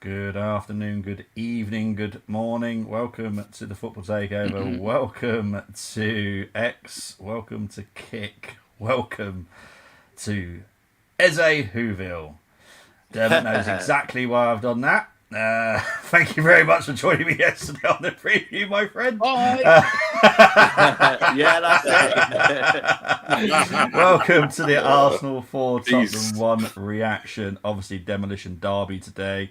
Good afternoon, good evening, good morning. Welcome to the Football Takeover. Welcome to X. Welcome to Kick. Welcome to Eze Whoville. Dermot knows exactly why I've done that. Thank you very much for joining me yesterday on the preview, my friend. Yeah, that's it. Welcome to the Arsenal 4 Tottenham 1 reaction. Obviously, Demolition Derby today.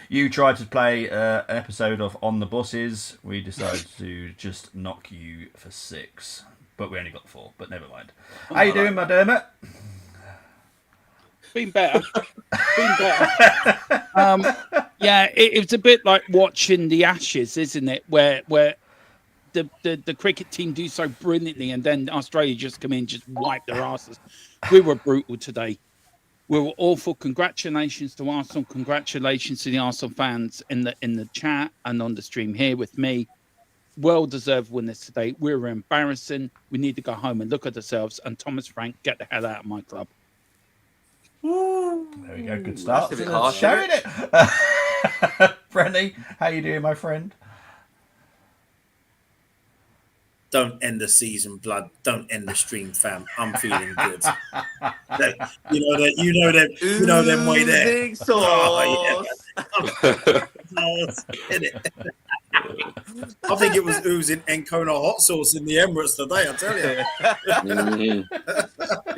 You tried to play an episode of On the Buses. We decided to just knock you for 6. But we only got 4, but never mind. How you doing, my Dermot? Been better. Yeah, it was a bit like watching the Ashes, isn't it? Where the cricket team do so brilliantly, and then Australia just come in, just wipe their asses. We were brutal today. We were awful. Congratulations to Arsenal. Congratulations to the Arsenal fans in the chat and on the stream here with me. Well-deserved winners today. We were embarrassing. We need to go home and look at ourselves. And Thomas Frank, get the hell out of my club. There we go. Good start. That's a bit harsh, Showing it. Brenny, how you doing, my friend? Don't end the season, blood. Don't end the stream, fam. I'm feeling good. You know them way there. I think it was oozing Encona hot sauce in the Emirates today. I tell you,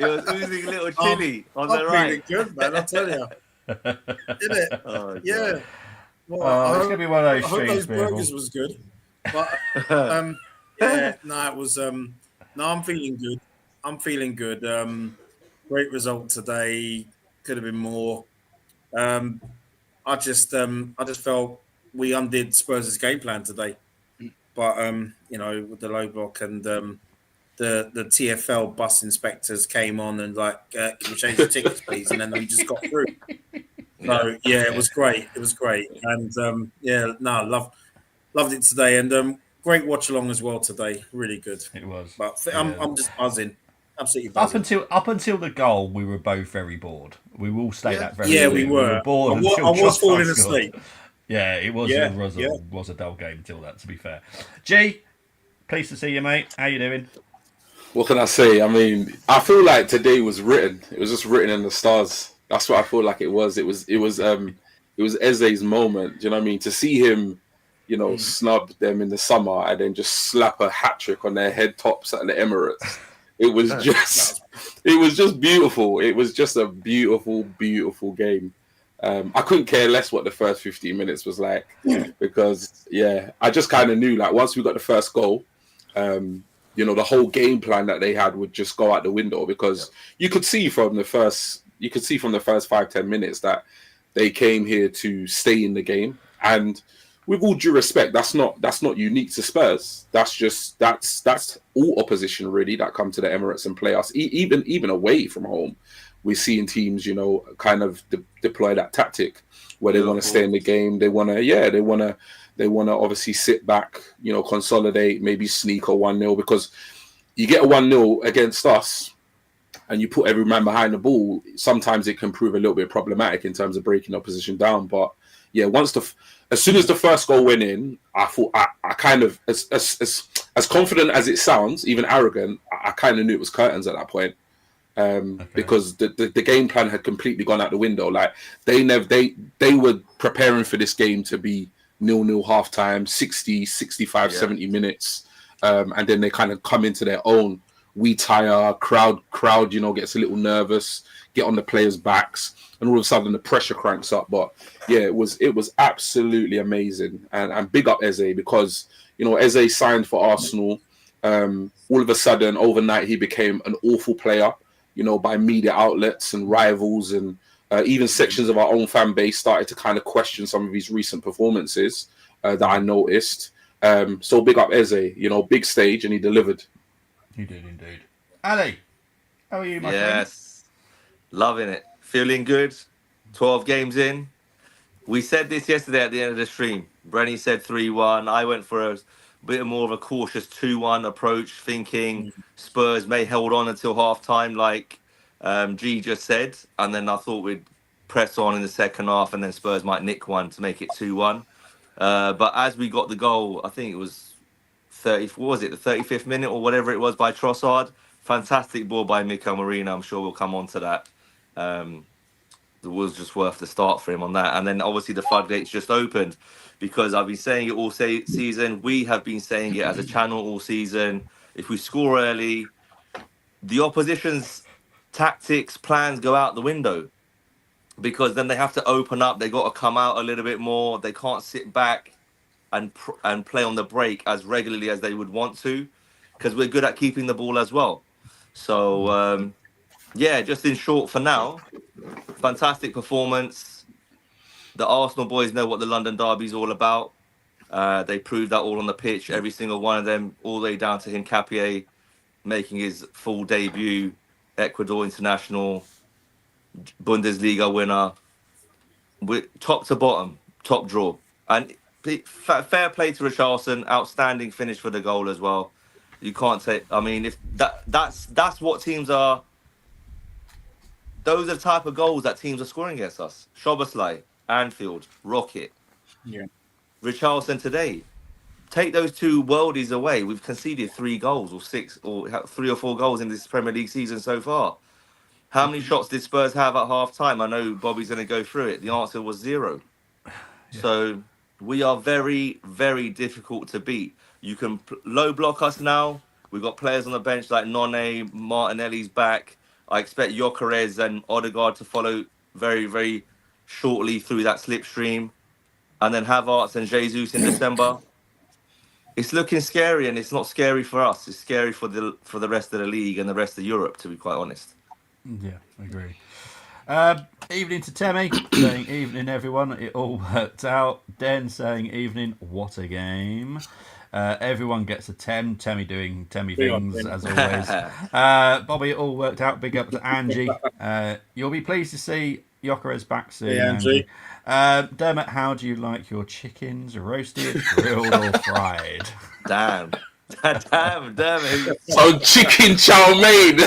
it was oozing a little chili on the feeling right. good, man. I tell you, did it? Oh, yeah. Well, it's gonna be one of those I hope streams, those burgers was good, but yeah, no, it was. No, I'm feeling good. Great result today. Could have been more. I just felt we undid Spurs' game plan today, but with the low block and the TFL bus inspectors came on and like, can we change the tickets, please? And then we just got through. So yeah, it was great. And loved it today, and great watch along as well today. Really good. It was. But I'm just buzzing. Absolutely buzzing. Up until the goal, we were both very bored. We will state that very clearly. We were bored. I was falling asleep. Yeah, it was. Yeah, it was a dull game until that. To be fair, G, pleased to see you, mate. How you doing? What can I say? I mean, I feel like today was written. It was just written in the stars. That's what I feel like it was. It was Eze's moment. Do you know what I mean? To see him, snub them in the summer and then just slap a hat trick on their head tops at the Emirates. It was just beautiful. It was just a beautiful, beautiful game. I couldn't care less what the first 15 minutes was like because, I just kind of knew like once we got the first goal, the whole game plan that they had would just go out the window because you could see from the first 5-10 minutes that they came here to stay in the game. And with all due respect, that's not unique to Spurs. That's all opposition really that come to the Emirates and play us. Even away from home, we're seeing teams, kind of deploy that tactic where they want to stay in the game. They want to obviously sit back, consolidate, maybe sneak a 1-0 because you get a 1-0 against us and you put every man behind the ball. Sometimes it can prove a little bit problematic in terms of breaking opposition down. But yeah, as soon as the first goal went in, I thought I kind of as confident as it sounds, even arrogant, I kind of knew it was curtains at that point. Because the game plan had completely gone out the window. Like they were preparing for this game to be 0-0 half time, 60, 65, 70 minutes. And then they kind of come into their own. We tire, crowd, gets a little nervous, get on the players' backs, and all of a sudden the pressure cranks up. But yeah, it was absolutely amazing. And big up Eze because, Eze signed for Arsenal. All of a sudden, overnight, he became an awful player, by media outlets and rivals and even sections of our own fan base started to kind of question some of his recent performances that I noticed. So big up Eze, big stage, and he delivered. He did indeed. Ali, how are you, my friend? Yes, loving it. Feeling good. 12 games in. We said this yesterday at the end of the stream. Brenny said 3-1. I went for a bit more of a cautious 2-1 approach, thinking Spurs may hold on until half time, like G just said. And then I thought we'd press on in the second half, and then Spurs might nick one to make it 2-1. But as we got the goal, I think it was 30. What was it, the 35th minute or whatever it was by Trossard? Fantastic ball by Mikel Marino. I'm sure we'll come on to that. It was just worth the start for him on that. And then obviously the floodgates just opened, because I've been saying it all season. We have been saying it as a channel all season. If we score early, the opposition's tactics, plans go out the window, because then they have to open up. They got to come out a little bit more. They can't sit back and play on the break as regularly as they would want to, because we're good at keeping the ball as well. So yeah, just in short for now, fantastic performance. The Arsenal boys know what the London derby is all about. They proved that all on the pitch, every single one of them, all the way down to Hincapié making his full debut, Ecuador international, Bundesliga winner, with top to bottom, top draw. And fair play to Richarlison, outstanding finish for the goal as well. You can't say. I mean, if that's what teams are. Those are the type of goals that teams are scoring against us. Szoboszlai, Anfield, Rocket, Yeah. Richarlison today. Take those two worldies away. We've conceded 3 goals or 6 or 3 or 4 goals in this Premier League season so far. How many shots did Spurs have at half time? I know Bobby's going to go through it. The answer was 0. Yeah. So we are very, very difficult to beat. You can low block us now. We've got players on the bench like None, Martinelli's back. I expect Gyökeres and Odegaard to follow very, very shortly through that slipstream. And then Havertz and Jesus in December. It's looking scary, and it's not scary for us. It's scary for the rest of the league and the rest of Europe, to be quite honest. Yeah, I agree. Evening to Temmie, saying evening everyone, it all worked out. Den saying evening, what a game. Everyone gets a 10. Temmie doing Temmie things as always. Bobby, it all worked out. Big up to Angie. You'll be pleased to see Gyökeres back soon, Yeah, Angie. Dermot, how do you like your chickens? Roasted, grilled, or fried? Damn, Dermot. So chicken chow mein.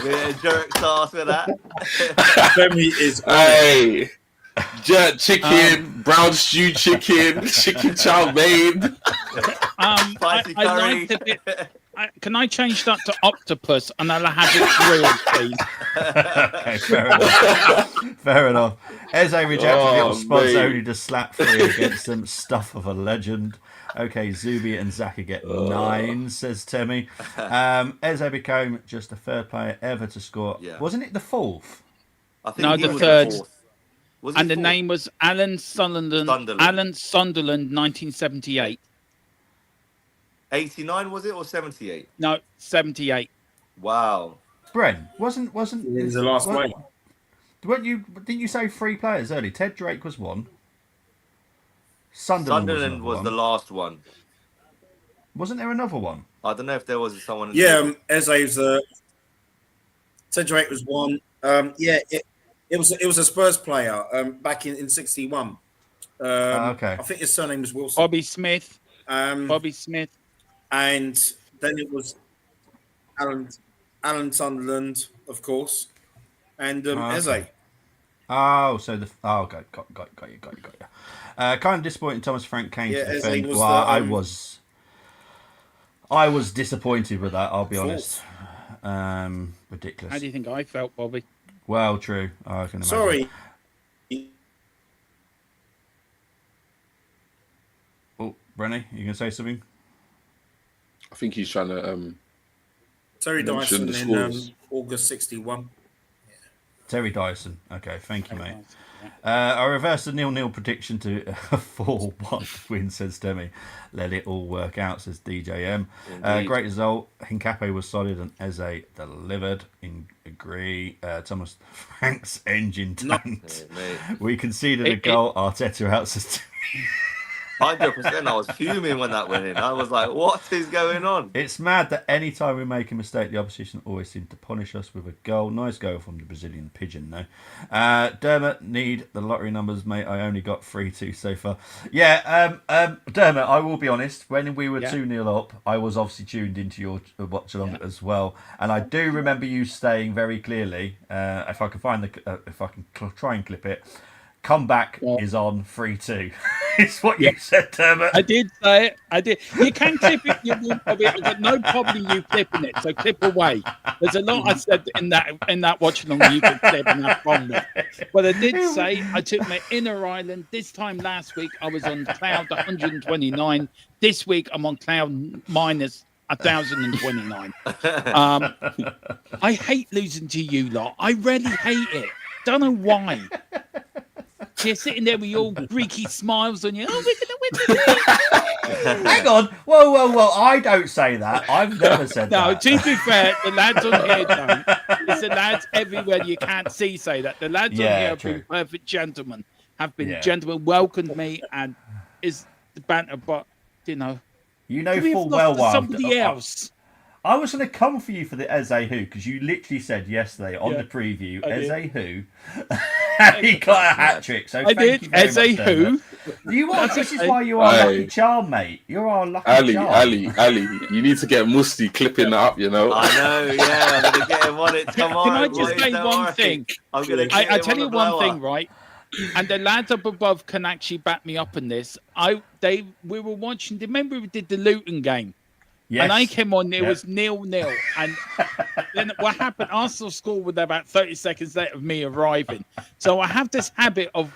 We're jerk sauce with that. Femi is Hey, jerk chicken, brown stew chicken, chicken chow mein. Spicy I curry. liked it. Can I change that to octopus and I'll have it grilled, please? Okay, fair enough. Fair enough. Eze rejected little spots mate. only to slap 3 against them. Stuff of a legend. Okay, Zubi and Zaka get 9, says Temmie. Eze became just the 3rd player ever to score. Yeah. Wasn't it the 4th? I think No, he the was 3rd. 4th. Was he And the 4th? name was Alan Sunderland. Alan Sunderland, 1978. 89 was it or 78? No, 78. Wow. Bren, wasn't He was the last player. Didn't you say 3 players early? Ted Drake was 1. Sunderland was one. the last one. Wasn't there another one? I don't know if there was someone. Yeah, Eze's Ted Drake was 1. Yeah, it was a Spurs player back in 61. Okay. I think his surname was Wilson. Bobby Smith. Bobby Smith. And then it was Alan Sunderland, of course, and Eze. Oh, so got you. Kind of disappointing. Thomas Frank came to defend. Was I was disappointed with that. I'll be honest. Ridiculous. How do you think I felt, Bobby? Well, true. I can imagine. Sorry. Oh, Brenny, you gonna say something? I think he's trying to Terry mention Dyson the in scores. August 61. Terry Dyson. Okay, thank you, mate. I reversed the 0-0 prediction to a 4-1 win, says Demi. Let it all work out, says DJM. Great result. Hincapié was solid and Eze delivered. Agree. Thomas Frank's engine tanked. We conceded a goal. Arteta out, says Demi. 100%. I was fuming when that went in. I was like, what is going on? It's mad that any time we make a mistake, the opposition always seem to punish us with a goal. Nice goal from the Brazilian pigeon, though. Dermot, need the lottery numbers, mate. I only got 3-2 so far. Yeah, Dermot, I will be honest. When we were 2-0 up, I was obviously tuned into your watch along as well. And I do remember you saying very clearly, if I can find if I can try and clip it, comeback is on 3-2. It's what you said, Dermot. I did say it. I did. You can clip it. You will probably. I've got no problem you clipping it. So clip away. There's a lot I said in that watch along you can clip and have fun with. But I did say I took my inner island. This time last week I was on cloud 129. This week I'm on cloud minus 1,029. I hate losing to you lot. I really hate it. Don't know why. You're sitting there with your Greeky smiles on you. Oh, we're going to win. Hang on. Whoa. I don't say that. I've never said that. No, to be fair, the lads on here don't. It's the lads everywhere you can't see say that. The lads on here have been perfect gentlemen. Gentlemen, welcomed me and is the banter, but, you know full well why somebody else. I was going to come for you for the Eze who, because you literally said yesterday on the preview, Eze who, and he got a hat trick. So thank you very Eze much, who. This is why you are lucky charm, mate. You're our lucky charm. Ali, you need to get Musti clipping that up, I know, yeah. I'm going to get him on it tomorrow. Can I just say one thing? I tell you one thing, right? And the lads up above can actually back me up on this. We were watching. Remember we did the Luton game? Yes. And I came on, it was 0-0. And then what happened? Arsenal scored with about 30 seconds later of me arriving. So I have this habit of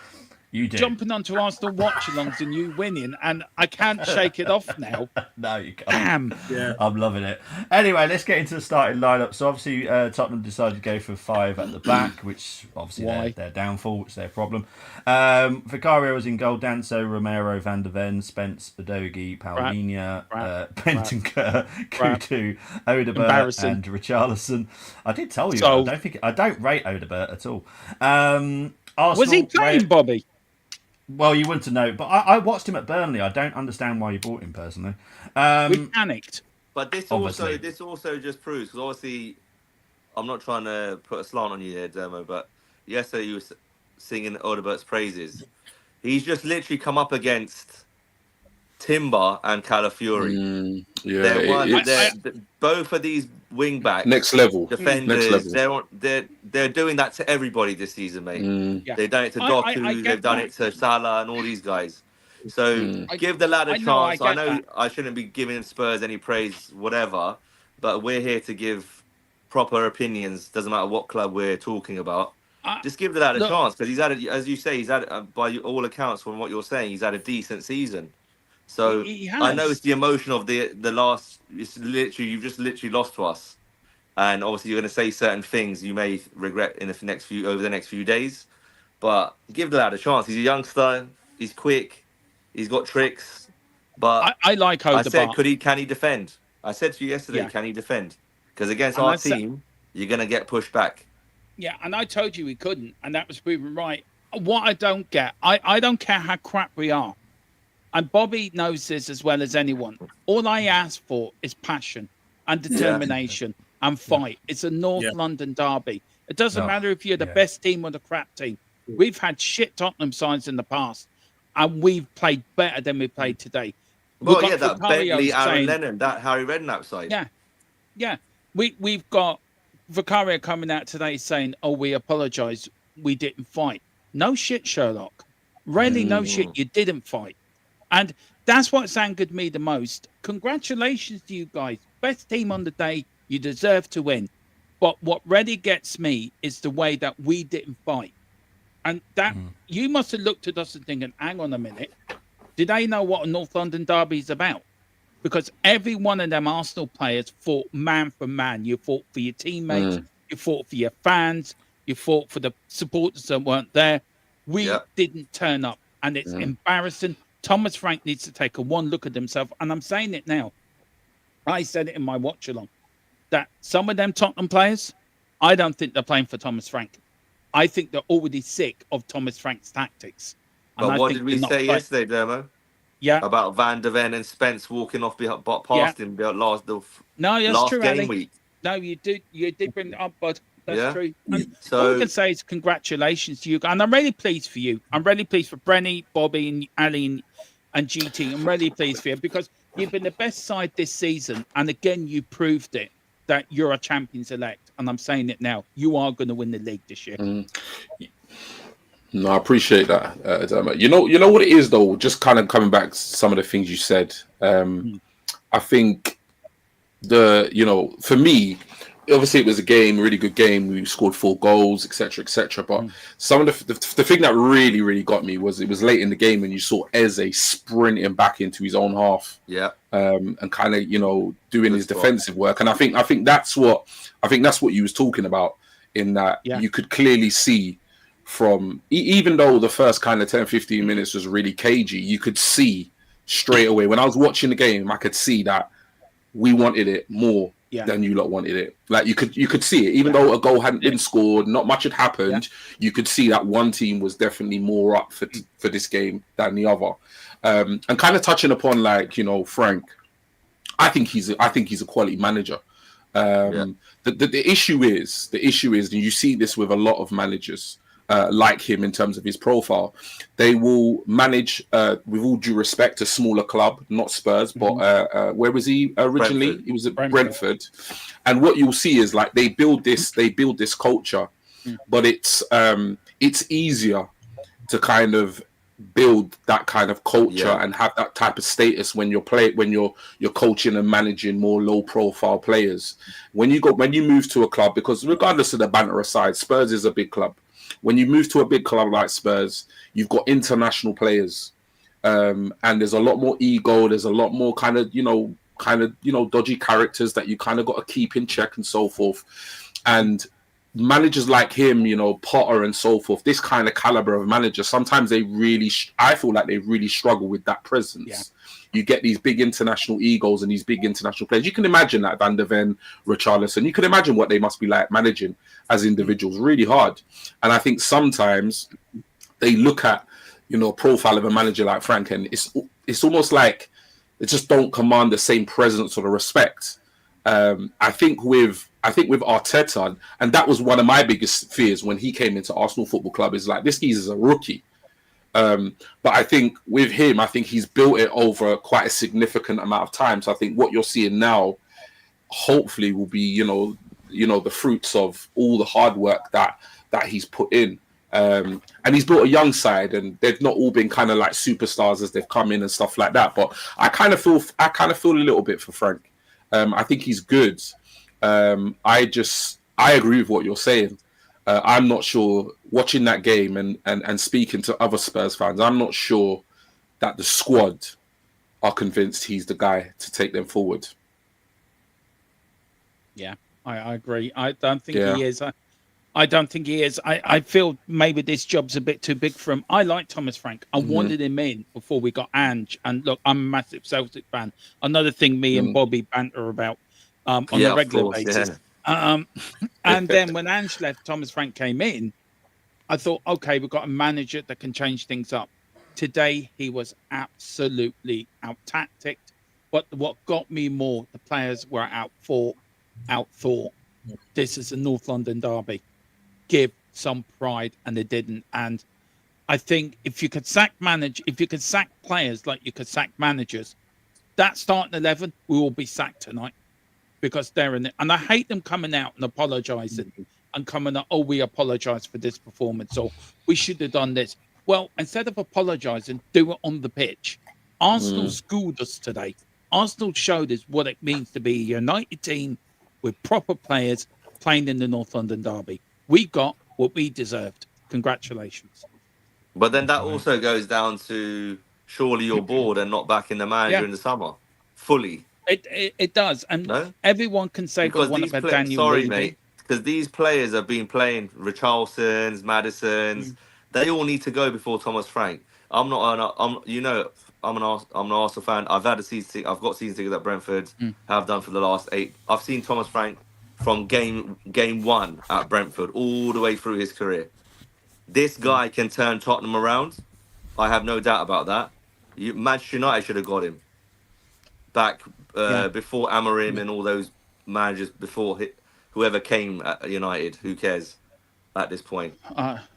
jumping onto Arsenal watch-alongs and you winning, and I can't shake it off now. No, you can't. Damn. Yeah. I'm loving it. Anyway, let's get into the starting lineup. So obviously Tottenham decided to go for 5 at the back, which obviously their downfall, it's their problem. Vicario was in goal, Danso, Romero, Van der Ven, Spence, Udogie, Paulinho, Bentancur, Kutu, Odebert and Richarlison. I did tell you, I don't rate Odebert at all. Arsenal, was he playing, Bobby? Well, you wouldn't know, but I watched him at Burnley. I don't understand why you bought him personally. We panicked. But this also just proves, because obviously, I'm not trying to put a slant on you there, Dermo, but yesterday you were singing Odebert's praises. He's just literally come up against Timber and Calafiori. Both of these wing backs, next level defenders. They're doing that to everybody this season, mate. They've done it to Doku. They've done it to Salah and all these guys. So give the lad a chance. I know I shouldn't be giving Spurs any praise, whatever, but we're here to give proper opinions. Doesn't matter what club we're talking about. Just give the lad a chance, because he's had, as you say, he's had, by all accounts from what you're saying, he's had a decent season. So I know it's the emotion of the last. It's literally you've just literally lost to us, and obviously you're going to say certain things you may regret over the next few days. But give the lad a chance. He's a youngster. He's quick. He's got tricks. But I like Odegaard. I said, can he defend? I said to you yesterday, can he defend? Because against our team, you're going to get pushed back. Yeah, and I told you he couldn't, and that was proven right. What I don't get, I don't care how crap we are. And Bobby knows this as well as anyone. All I ask for is passion and determination and fight. It's a North London derby. It doesn't matter if you're the best team or the crap team. We've had shit Tottenham sides in the past, and we've played better than we played today. Well, that Bentley, Aaron Lennon, that Harry Redknapp side. Yeah. We've got Vicario coming out today saying, we apologise, we didn't fight. No shit, Sherlock. Really, no shit, you didn't fight. And that's what's angered me the most. Congratulations to you guys. Best team on the day. You deserve to win. But what really gets me is the way that we didn't fight. And that you must have looked at us and thinking, hang on a minute. Did they know what a North London derby is about? Because every one of them Arsenal players fought man for man. You fought for your teammates. You fought for your fans. You fought for the supporters that weren't there. We didn't turn up. And it's embarrassing. Thomas Frank needs to take one look at himself. And I'm saying it now. I said it in my watch along. That some of them Tottenham players, I don't think they're playing for Thomas Frank. I think they're already sick of Thomas Frank's tactics. But what did we say yesterday, Dermo? Yeah. about Van der Ven and Spence walking off past him No, that's last true, game Ali. week. No, you did bring it up, bud. That's Yeah. true. And all we So can say is congratulations to you. And I'm really pleased for you. I'm really pleased for Brenny, Bobby, and Ali and GT. I'm really pleased for you because you've been the best side this season. And again, you proved it that you're a champions elect. And I'm saying it now. You are going to win the league this year. No, I appreciate that. Dermot. You know what it is though. Just kind of coming back to some of the things you said. I think for me, obviously it was a really good game. We scored 4 goals, etc., etc. But some of the thing that really got me was it was late in the game and you saw Eze sprinting back into his own half. Yeah. And kind of doing Good his spot. defensive work. And I think that's what you was talking about in that you could clearly see from even though the first kind of 10-15 minutes was really cagey, you could see straight away when I was watching the game, I could see that we wanted it more than you lot wanted it. Like you could see it, even though a goal hadn't been scored, not much had happened. You could see that one team was definitely more up for this game than the other. And kind of touching upon Frank, I think he's a quality manager. The issue is, and you see this with a lot of managers like him in terms of his profile, they will manage with all due respect a smaller club, not Spurs, but where was he originally? Brentford. He was at Brentford. And what you'll see is they build this culture, but it's easier to kind of build that kind of culture and have that type of status when you're coaching and managing more low profile players. When you move to a club, because regardless of the banter aside, Spurs is a big club. When you move to a big club like Spurs, you've got international players, and there's a lot more ego. There's a lot more kind of dodgy characters that you kind of got to keep in check and so forth. And managers like him, Potter and so forth, this kind of caliber of manager, sometimes I feel like they really struggle with that presence. You get these big international egos and these big international players. You can imagine that Van der Ven, Richarlison, you can imagine what they must be like managing as individuals, really hard. And I think sometimes they look at, profile of a manager like Frank, and it's almost like they just don't command the same presence or the respect. I think with Arteta, and that was one of my biggest fears when he came into Arsenal Football Club, is like, this geezer's a rookie. But I think with him, he's built it over quite a significant amount of time. So I think what you're seeing now, hopefully, will be the fruits of all the hard work that he's put in. And he's built a young side, and they've not all been kind of like superstars as they've come in and stuff like that. But I kind of feel a little bit for Frank. I think he's good. I agree with what you're saying. I'm not sure, watching that game and speaking to other Spurs fans, I'm not sure that the squad are convinced he's the guy to take them forward. Yeah, I agree. I don't think he is. I don't think he is. I feel maybe this job's a bit too big for him. I like Thomas Frank. I wanted him in before we got Ange. And look, I'm a massive Celtic fan. Another thing me and Bobby banter about on a regular basis. And then when Ange left, Thomas Frank came in. I thought, okay, we've got a manager that can change things up. Today, he was absolutely out-tacticked. But what got me more, the players were outthought. This is a North London derby. Give some pride, and they didn't. And I think if you could sack players like you could sack managers, that starting 11 will all be sacked tonight, because they're in it. And I hate them coming out and apologising and coming out, we apologise for this performance, or we should have done this. Well, instead of apologising, do it on the pitch. Arsenal schooled us today. Arsenal showed us what it means to be a united team with proper players playing in the North London derby. We got what we deserved. Congratulations. But then that also goes down to, surely you're bored and not back in the manager in the summer fully. It does, and no? Everyone can say because what about Daniel sorry, Levy. mate, because these players have been playing Richarlisons, Madisons. They all need to go before Thomas Frank. I'm an Arsenal fan. I've got season tickets at Brentford. Have done for the last 8. I've seen Thomas Frank from game 1 at Brentford all the way through his career. This guy can turn Tottenham around. I have no doubt about that. Manchester United should have got him back before Amorim and all those managers before whoever came at United. Who cares at this point?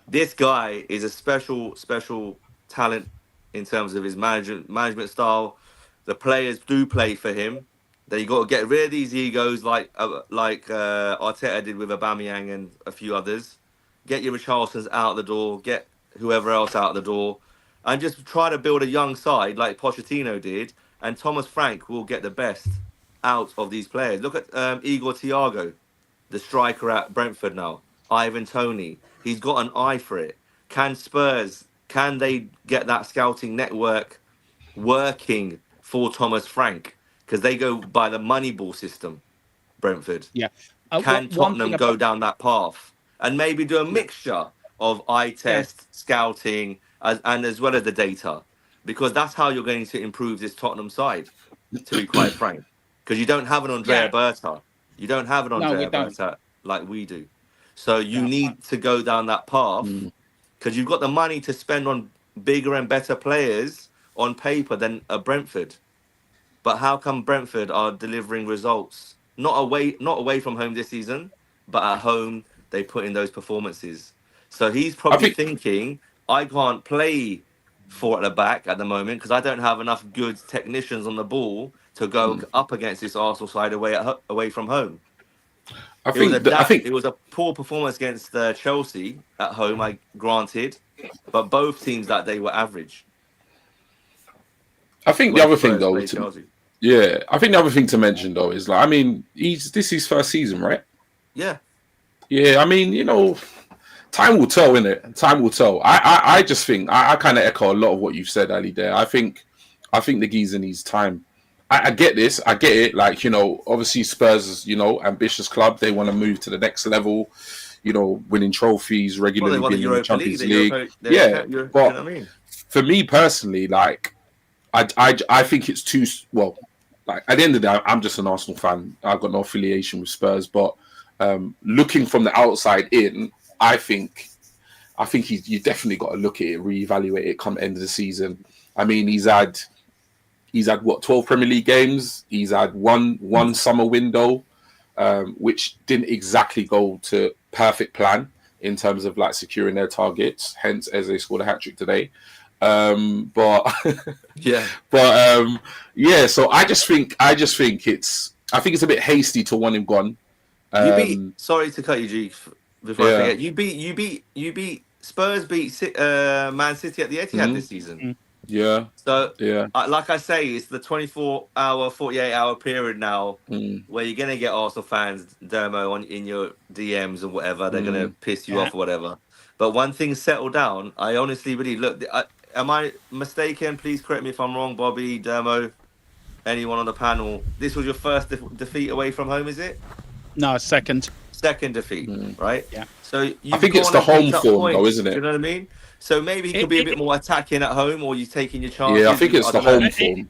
This guy is a special talent in terms of his management style. The players do play for him. They got to get rid of these egos, like Arteta did with Aubameyang and a few others. Get your Richarlisons out the door. Get whoever else out the door, and just try to build a young side like Pochettino did. And Thomas Frank will get the best out of these players. Look at Igor Thiago, the striker at Brentford now. Ivan Toney. He's got an eye for it. Can they get that scouting network working for Thomas Frank? Because they go by the Moneyball system, Brentford. Yeah. Can Tottenham go down that path? And maybe do a mixture of eye test, scouting, and as well as the data. Because that's how you're going to improve this Tottenham side, to be quite frank. Because you don't have an Andrea Berta. You don't have an Andrea Berta like we do. So you need to go down that path because you've got the money to spend on bigger and better players on paper than a Brentford. But how come Brentford are delivering results? Not away from home this season, but at home they put in those performances. So he's probably thinking, I can't play 4 at the back at the moment because I don't have enough good technicians on the ball to go up against this Arsenal side away from home. It was a poor performance against Chelsea at home, I granted, but both teams that day were average. I think the other thing, though, I think the other thing to mention, though, is like, I mean, this is his first season, right? Yeah. Yeah, I mean, you know, time will tell, innit? Time will tell. I just think I kind of echo a lot of what you've said, Ali. There, I think the geezer needs time. I get this. I get it. Like, you know, obviously Spurs, you know, ambitious club. They want to move to the next level, you know, winning trophies, regularly being in the Champions League. But for me personally, like, I think it's too, well, like, at the end of the day, I'm just an Arsenal fan. I've got no affiliation with Spurs. But looking from the outside in, I think you definitely got to look at it, reevaluate it come end of the season. I mean, he's had what, 12 Premier League games. He's had one summer window, which didn't exactly go to perfect plan in terms of like securing their targets. Hence, Eze scored a hat trick today. So I just think it's a bit hasty to want him gone. Sorry to cut you, G. Before I forget, you beat Spurs beat Man City at the Etihad this season. Yeah. So, like I say, it's the 24-hour, 48-hour period now where you're going to get Arsenal fans, Dermo, in your DMs or whatever. They're going to piss you off or whatever. But when things settle down, I honestly really look. Am I mistaken? Please correct me if I'm wrong, Bobby, Dermo, anyone on the panel. This was your first defeat away from home, is it? No, second defeat, right? Yeah. So I think it's the home form, though, isn't it? Do you know what I mean? So maybe he could be a bit more attacking at home, or you're taking your chances. Yeah, I think it's the home form.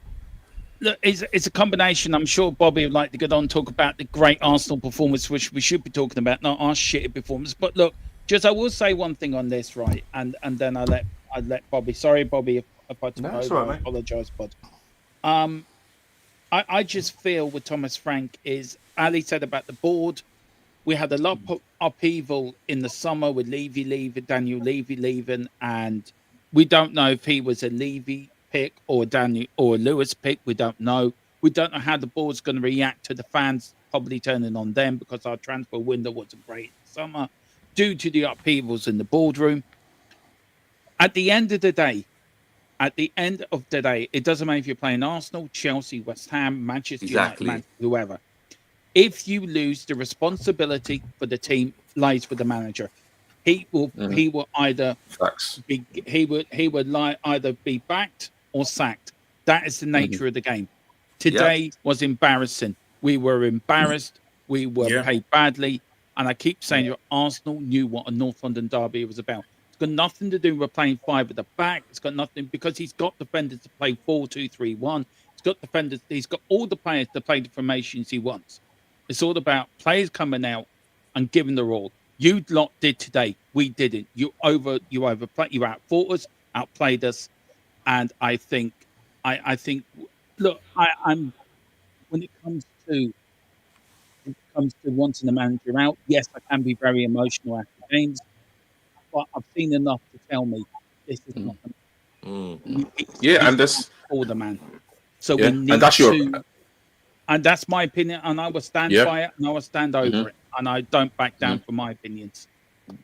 Look, it's a combination. I'm sure Bobby would like to get on and talk about the great Arsenal performance, which we should be talking about, not our shitty performance. But look, just I will say one thing on this, right? And then I'd let Bobby. Sorry, Bobby, if I took over. I apologise, bud. I just feel with Thomas Frank is, Ali said about the board, we had a lot of upheaval in the summer with Daniel Levy leaving, and we don't know if he was a Levy pick or Daniel or a Lewis pick. We don't know. We don't know how the board's going to react to the fans probably turning on them because our transfer window wasn't great summer due to the upheavals in the boardroom. At the end of the day, it doesn't matter if you're playing Arsenal, Chelsea, West Ham, Manchester United, whoever. If you lose, the responsibility for the team lies with the manager. He will either either be backed or sacked. That is the nature of the game. Today was embarrassing. We were embarrassed. We were paid badly. And I keep saying Arsenal knew what a North London derby was about. It's got nothing to do with playing 5 at the back. It's got nothing because he's got defenders to play 4-2-3-1. He's got defenders. He's got all the players to play the formations he wants. It's all about players coming out and giving their all. You lot did today. We didn't. You overplayed. You outfought us, outplayed us, and I think I think, look, I'm when it comes to wanting the manager out. Yes, I can be very emotional after games, but I've seen enough to tell me this is not the Mm. Yeah, it's and not this, for the man. So we yeah, and need that's your, to, and that's my opinion, and I will stand yeah, by it, and I will stand over it, and I don't back down from my opinions.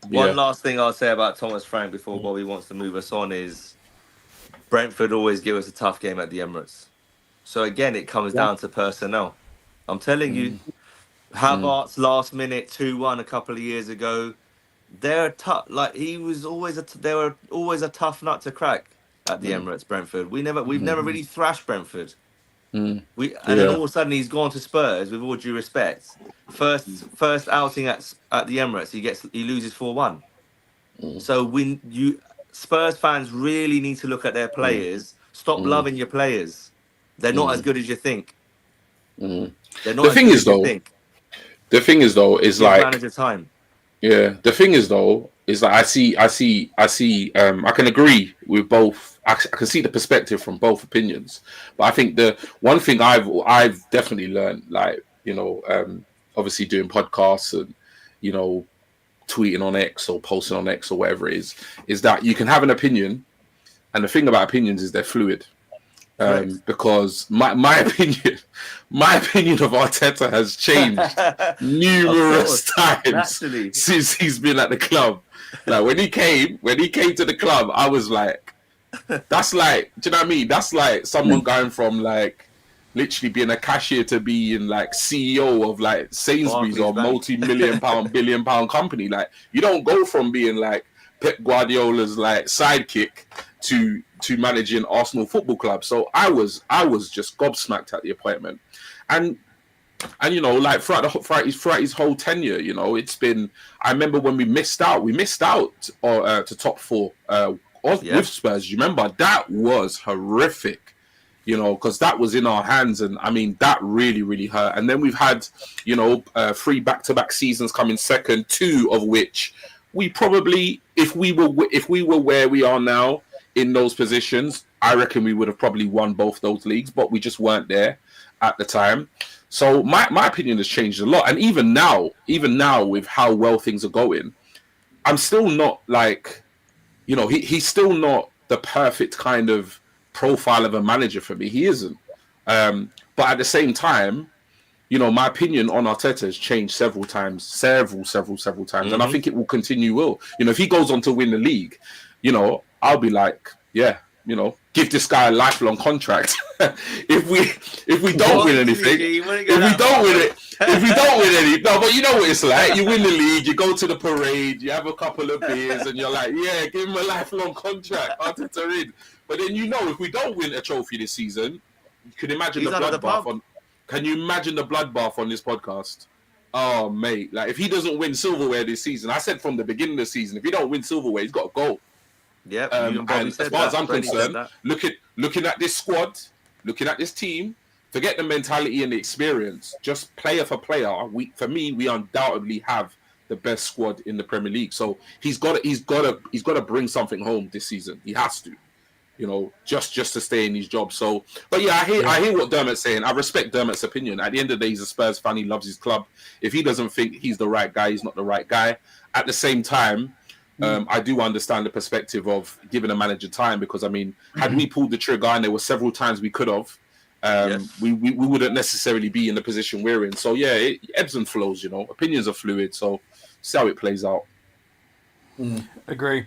One yeah, last thing I'll say about Thomas Frank before Bobby wants to move us on is Brentford always give us a tough game at the Emirates. So again, it comes Yeah. down to personnel. I'm telling you, Havertz last minute 2-1 a couple of years ago. They're tough. Like he was always they were always a tough nut to crack at the Emirates. Brentford. We've never really thrashed Brentford. And then yeah, all of a sudden he's gone to Spurs. With all due respect, first outing at the Emirates, he loses 4-1. So Spurs fans really need to look at their players. Stop loving your players. They're not as good as you think. They're The not as thing good is as you though, think. is Give like, manager time. yeah, the thing is though, is that I can agree with both. I can see the perspective from both opinions, but I think the one thing I've definitely learned, like, obviously doing podcasts and, you know, tweeting on X or posting on X or whatever it is that you can have an opinion, and the thing about opinions is they're fluid. Correct. Because my opinion of Arteta has changed numerous times naturally. since he's been at the club. Like when he came to the club, I was like, that's like, do you know what I mean? That's like someone going from like literally being a cashier to being like CEO of like Sainsbury's Barclays or Bank. multi-million pound, billion-pound company. Like you don't go from being like Pep Guardiola's like sidekick to managing Arsenal Football Club. So I was just gobsmacked at the appointment, and like throughout his whole tenure, it's been. I remember when we missed out to top four with Spurs. You remember that was horrific. Because that was in our hands, and I mean that really, really hurt. And then we've had, 3 back-to-back seasons coming second, 2 of which we probably, if we were where we are now in those positions, I reckon we would have probably won both those leagues, but we just weren't there at the time. So my opinion has changed a lot, and even now with how well things are going, I'm still not like, he's still not the perfect kind of profile of a manager for me. He isn't. But at the same time, my opinion on Arteta has changed several times, several times, and I think it will continue. If he goes on to win the league, I'll be like, yeah, give this guy a lifelong contract. if we don't win anything, if we don't win any, no, but you know what it's like. You win the league, you go to the parade, you have a couple of beers, and you're like, yeah, give him a lifelong contract. Arteta in. But then if we don't win a trophy this season, you can imagine the bloodbath on. Can you imagine the bloodbath on this podcast? Oh, mate, like if he doesn't win silverware this season, I said from the beginning of the season, if he don't win silverware, he's got to go. Yeah, and as far as I'm concerned, looking at this squad, looking at this team, forget the mentality and the experience. Just player for player, for me, we undoubtedly have the best squad in the Premier League. So he's got to bring something home this season. He has to, just to stay in his job. So, but yeah, I hear what Dermot's saying. I respect Dermot's opinion. At the end of the day, he's a Spurs fan. He loves his club. If he doesn't think he's the right guy, he's not the right guy. At the same time, I do understand the perspective of giving a manager time, because I mean, had we pulled the trigger, and there were several times we could have, we wouldn't necessarily be in the position we're in. So yeah, it ebbs and flows. Opinions are fluid. So see how it plays out. Agree.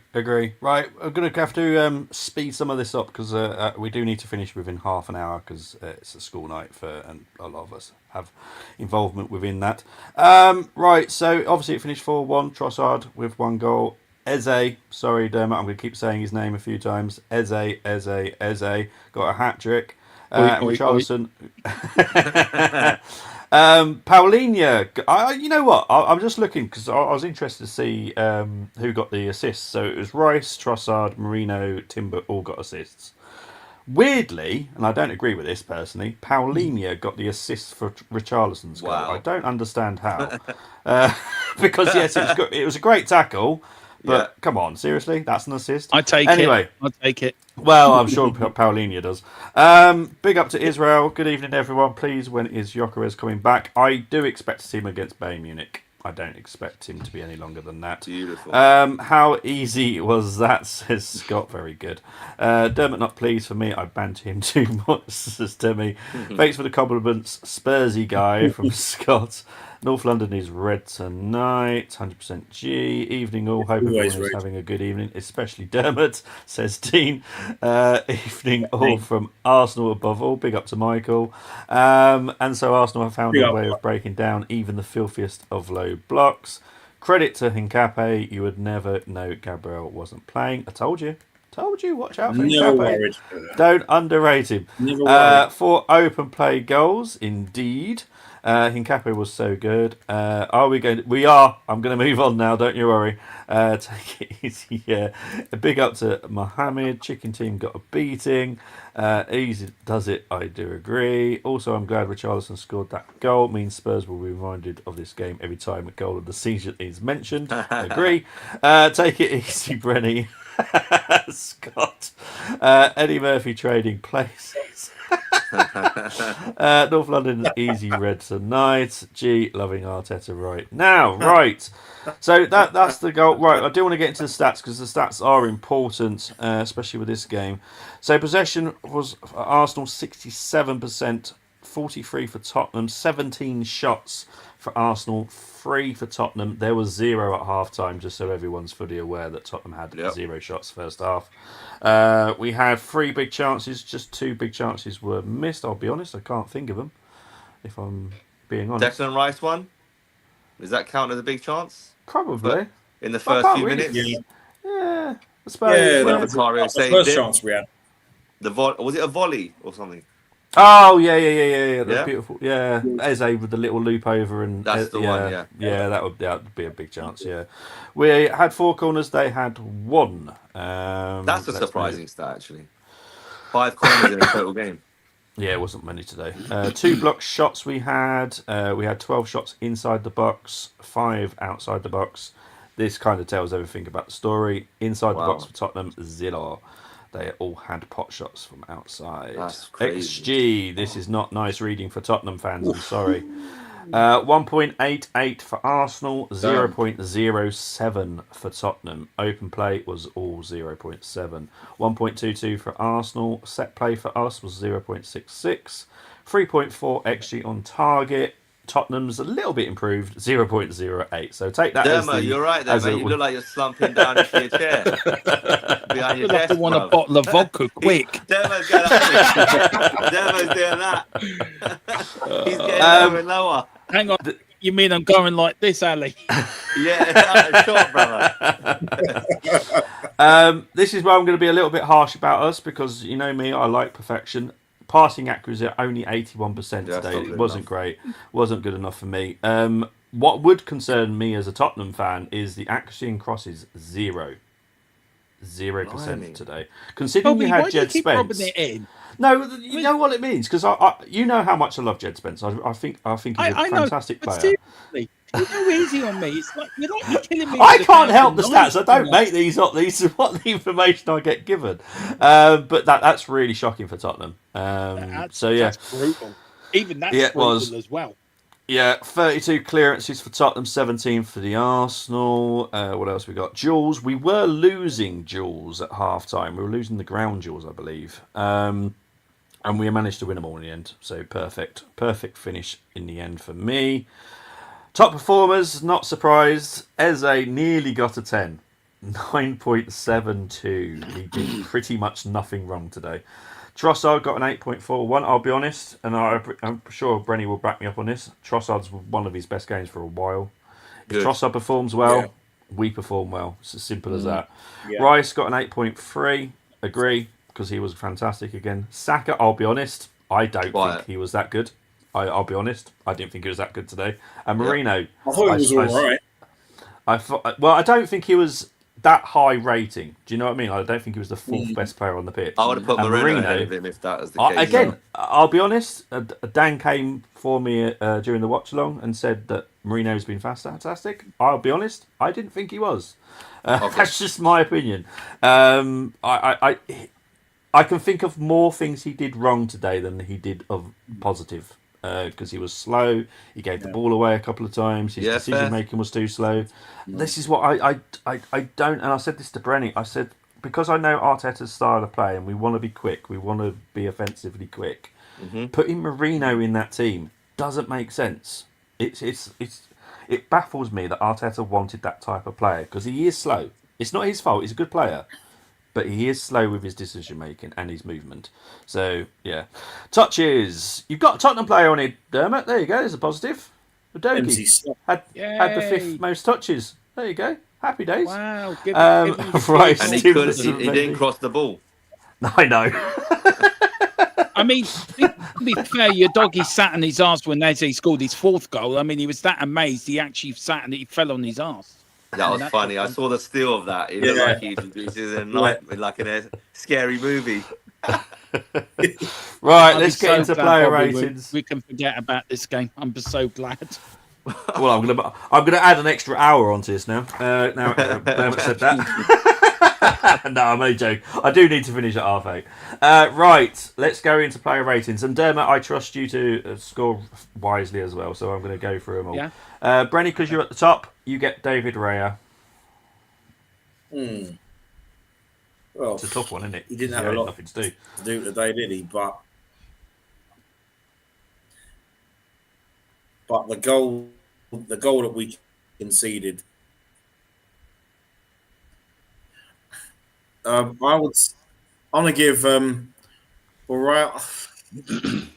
Right, I'm going to have to speed some of this up, because we do need to finish within half an hour, because it's a school night and a lot of us have involvement within that. Right, so obviously it finished 4-1. Trossard with 1 goal. Eze, sorry Dermot, I'm going to keep saying his name a few times. Eze got a hat-trick. Richarlison. Paulinho, you know what? I'm just looking, because I was interested to see who got the assists. So it was Rice, Trossard, Marino, Timber all got assists. Weirdly, and I don't agree with this personally, Paulinho got the assist for Richarlison's goal. Wow. I don't understand how. Because yes, it was a great tackle, but come on, seriously, that's an assist. I take it. Well, I'm sure Paulinho does. Big up to Israel. Good evening, everyone. Please, when is Gyökeres coming back? I do expect to see him against Bayern Munich. I don't expect him to be any longer than that. Beautiful. How easy was that, says Scott. Very good. Dermot, not pleased for me. I banter him too much, says Demi. Thanks for the compliments, Spursy guy from Scott. North London is red tonight. 100% G. Evening all. Hope everyone Always is red. having a good evening, especially Dermot, says Dean. Evening all from Arsenal above all. Big up to Michael. And so Arsenal have found Big a up. way of breaking down even the filthiest of low blocks. Credit to Hincape. You would never know Gabriel wasn't playing. I told you. Told you. Watch out for Never Hincape. worried. Don't underrate him. Never worried. For open play goals, indeed. Hincape was so good. Are we going? We are. I'm going to move on now. Don't you worry. Take it easy. Yeah. A big up to Mohammed. Chicken team got a beating. Easy does it. I do agree. Also, I'm glad Richarlison scored that goal. It means Spurs will be reminded of this game every time a goal of the season is mentioned. Agree. Take it easy, Brenny. Scott. Eddie Murphy trading places. North London easy red tonight. G loving Arteta right now. Right. So that's the goal. Right. I do want to get into the stats because the stats are important, especially with this game. So possession was for Arsenal 67%, 43 for Tottenham, 17 shots for Arsenal, 3 for Tottenham. There was 0 at half time, just so everyone's fully aware that Tottenham had 0 shots first half. We had 3 big chances, just 2 big chances were missed. I'll be honest, I can't think of them, if I'm being honest. Declan Rice one. Does that count as a big chance? Probably. In the But I first can't few really- minutes? Yeah, I suppose. Yeah, When that was Vicario the saved first it. chance we had. Was it a volley or something? Oh yeah. That's Yeah? beautiful. Yeah, Eze with the little loop over and That's the one, yeah. Yeah, that would be a big chance. Yeah, we had 4 corners. They had 1. That's a let's surprising stat, actually. 5 corners in a total game. Yeah, it wasn't many today. 2 block shots we had. We had 12 shots inside the box, 5 outside the box. This kind of tells everything about the story. Inside the box for Tottenham, 0. They all had pot shots from outside. That's crazy. XG, this is not nice reading for Tottenham fans, I'm sorry. 1.88 for Arsenal, 0.07 for Tottenham. Open play was all 0.7. 1.22 for Arsenal. Set play for us was 0.66. 3.4 XG on target. Tottenham's a little bit improved, 0.08. So take that as Dermo, the... you're right there, as mate. a- You look like you're slumping down into your chair. Behind I your feel like I desk, want a bruv. bottle of vodka quick. Dermo's going up. Dermo's doing that. He's getting lower and lower. Hang on. You mean I'm going like this, Ali? Yeah, sure, brother. This is where I'm going to be a little bit harsh about us because you know me, I like perfection. Passing accuracy at only 81% That's today. not It good wasn't enough. great. Wasn't good enough for me. What would concern me as a Tottenham fan is the accuracy in crosses 0%. 0% Blimey. today. Considering Bobby, you why had do you Jed keep Spence. rubbing it in? No, you know what it means because I you know how much I love Jed Spence. I think he's a I know, fantastic but player. seriously, you go easy on me. It's like you're not killing me. I with can't help the 1,000 stats. I don't make these up. These are what the information I get given. But that's really shocking for Tottenham. That's brutal. Even that's Yeah, it brutal was. as well. Yeah, 32 clearances for Tottenham, 17 for the Arsenal. What else we got? Duels. We were losing duels at half time. We were losing the ground duels, I believe. And we managed to win them all in the end. So perfect finish in the end for me. Top performers, not surprised. Eze nearly got a 10. 9.72. He did pretty much nothing wrong today. Trossard got an 8.41. I'll be honest, and I'm sure Brenny will back me up on this. Trossard's one of his best games for a while. Good. If Trossard performs well, Yeah. we perform well. It's as simple as that. Yeah. Rice got an 8.3. Agree, because he was fantastic again. Saka, I'll be honest, I don't think he was that good. I'll be honest, I didn't think he was that good today. And Marino, I thought it was all right. I don't think he was that high rating. Do you know what I mean? I don't think he was the fourth best player on the pitch. I would have put And Marino ahead of him if that was the case. Again, I'll be honest. Dan came for me during the watch along and said that Marino's been fantastic. I'll be honest. I didn't think he was. Okay. That's just my opinion. I can think of more things he did wrong today than he did of positive. Because he was slow, he gave the ball away a couple of times. His Yeah, decision fair. making was too slow. This is what I don't, and I said this to Brenny. I said because I know Arteta's style of play, and we want to be quick, we want to be offensively quick. Putting Marino in that team doesn't make sense. It baffles me that Arteta wanted that type of player because he is slow. It's not his fault. He's a good player, but he is slow with his decision making and his movement. So yeah, touches. You've got a Tottenham player on it, Dermot. There you go. There's a positive. Empty Udogie slot. had the Yay. 5th most touches. There you go. Happy days. Wow. Give Um, him right, And he Steve couldn't. Listen, He didn't cross the ball. I know. I mean, to be fair, your doggy sat on his arse when Eze scored his 4th goal. I mean, he was that amazed he actually sat and he fell on his arse. That was funny. I saw the still of that. It looked Yeah. like he's in a nightmare, like in a scary movie. Right, I'd let's be get so into glad, player Bobby, ratings. we can forget about this game. I'm just so glad. Well, I'm gonna add an extra hour onto this now. Now Dermot said that. No, I'm only joking. I do need to finish at 8:30. Right, let's go into player ratings. And Dermot, I trust you to score wisely as well, so I'm going to go through them all. Yeah. Brenny, because you're at the top, you get David Raya. Well, It's a tough one, isn't it? he didn't 'Cause have a lot nothing to do. to do today, did he? But the goal that we conceded, I'm gonna give give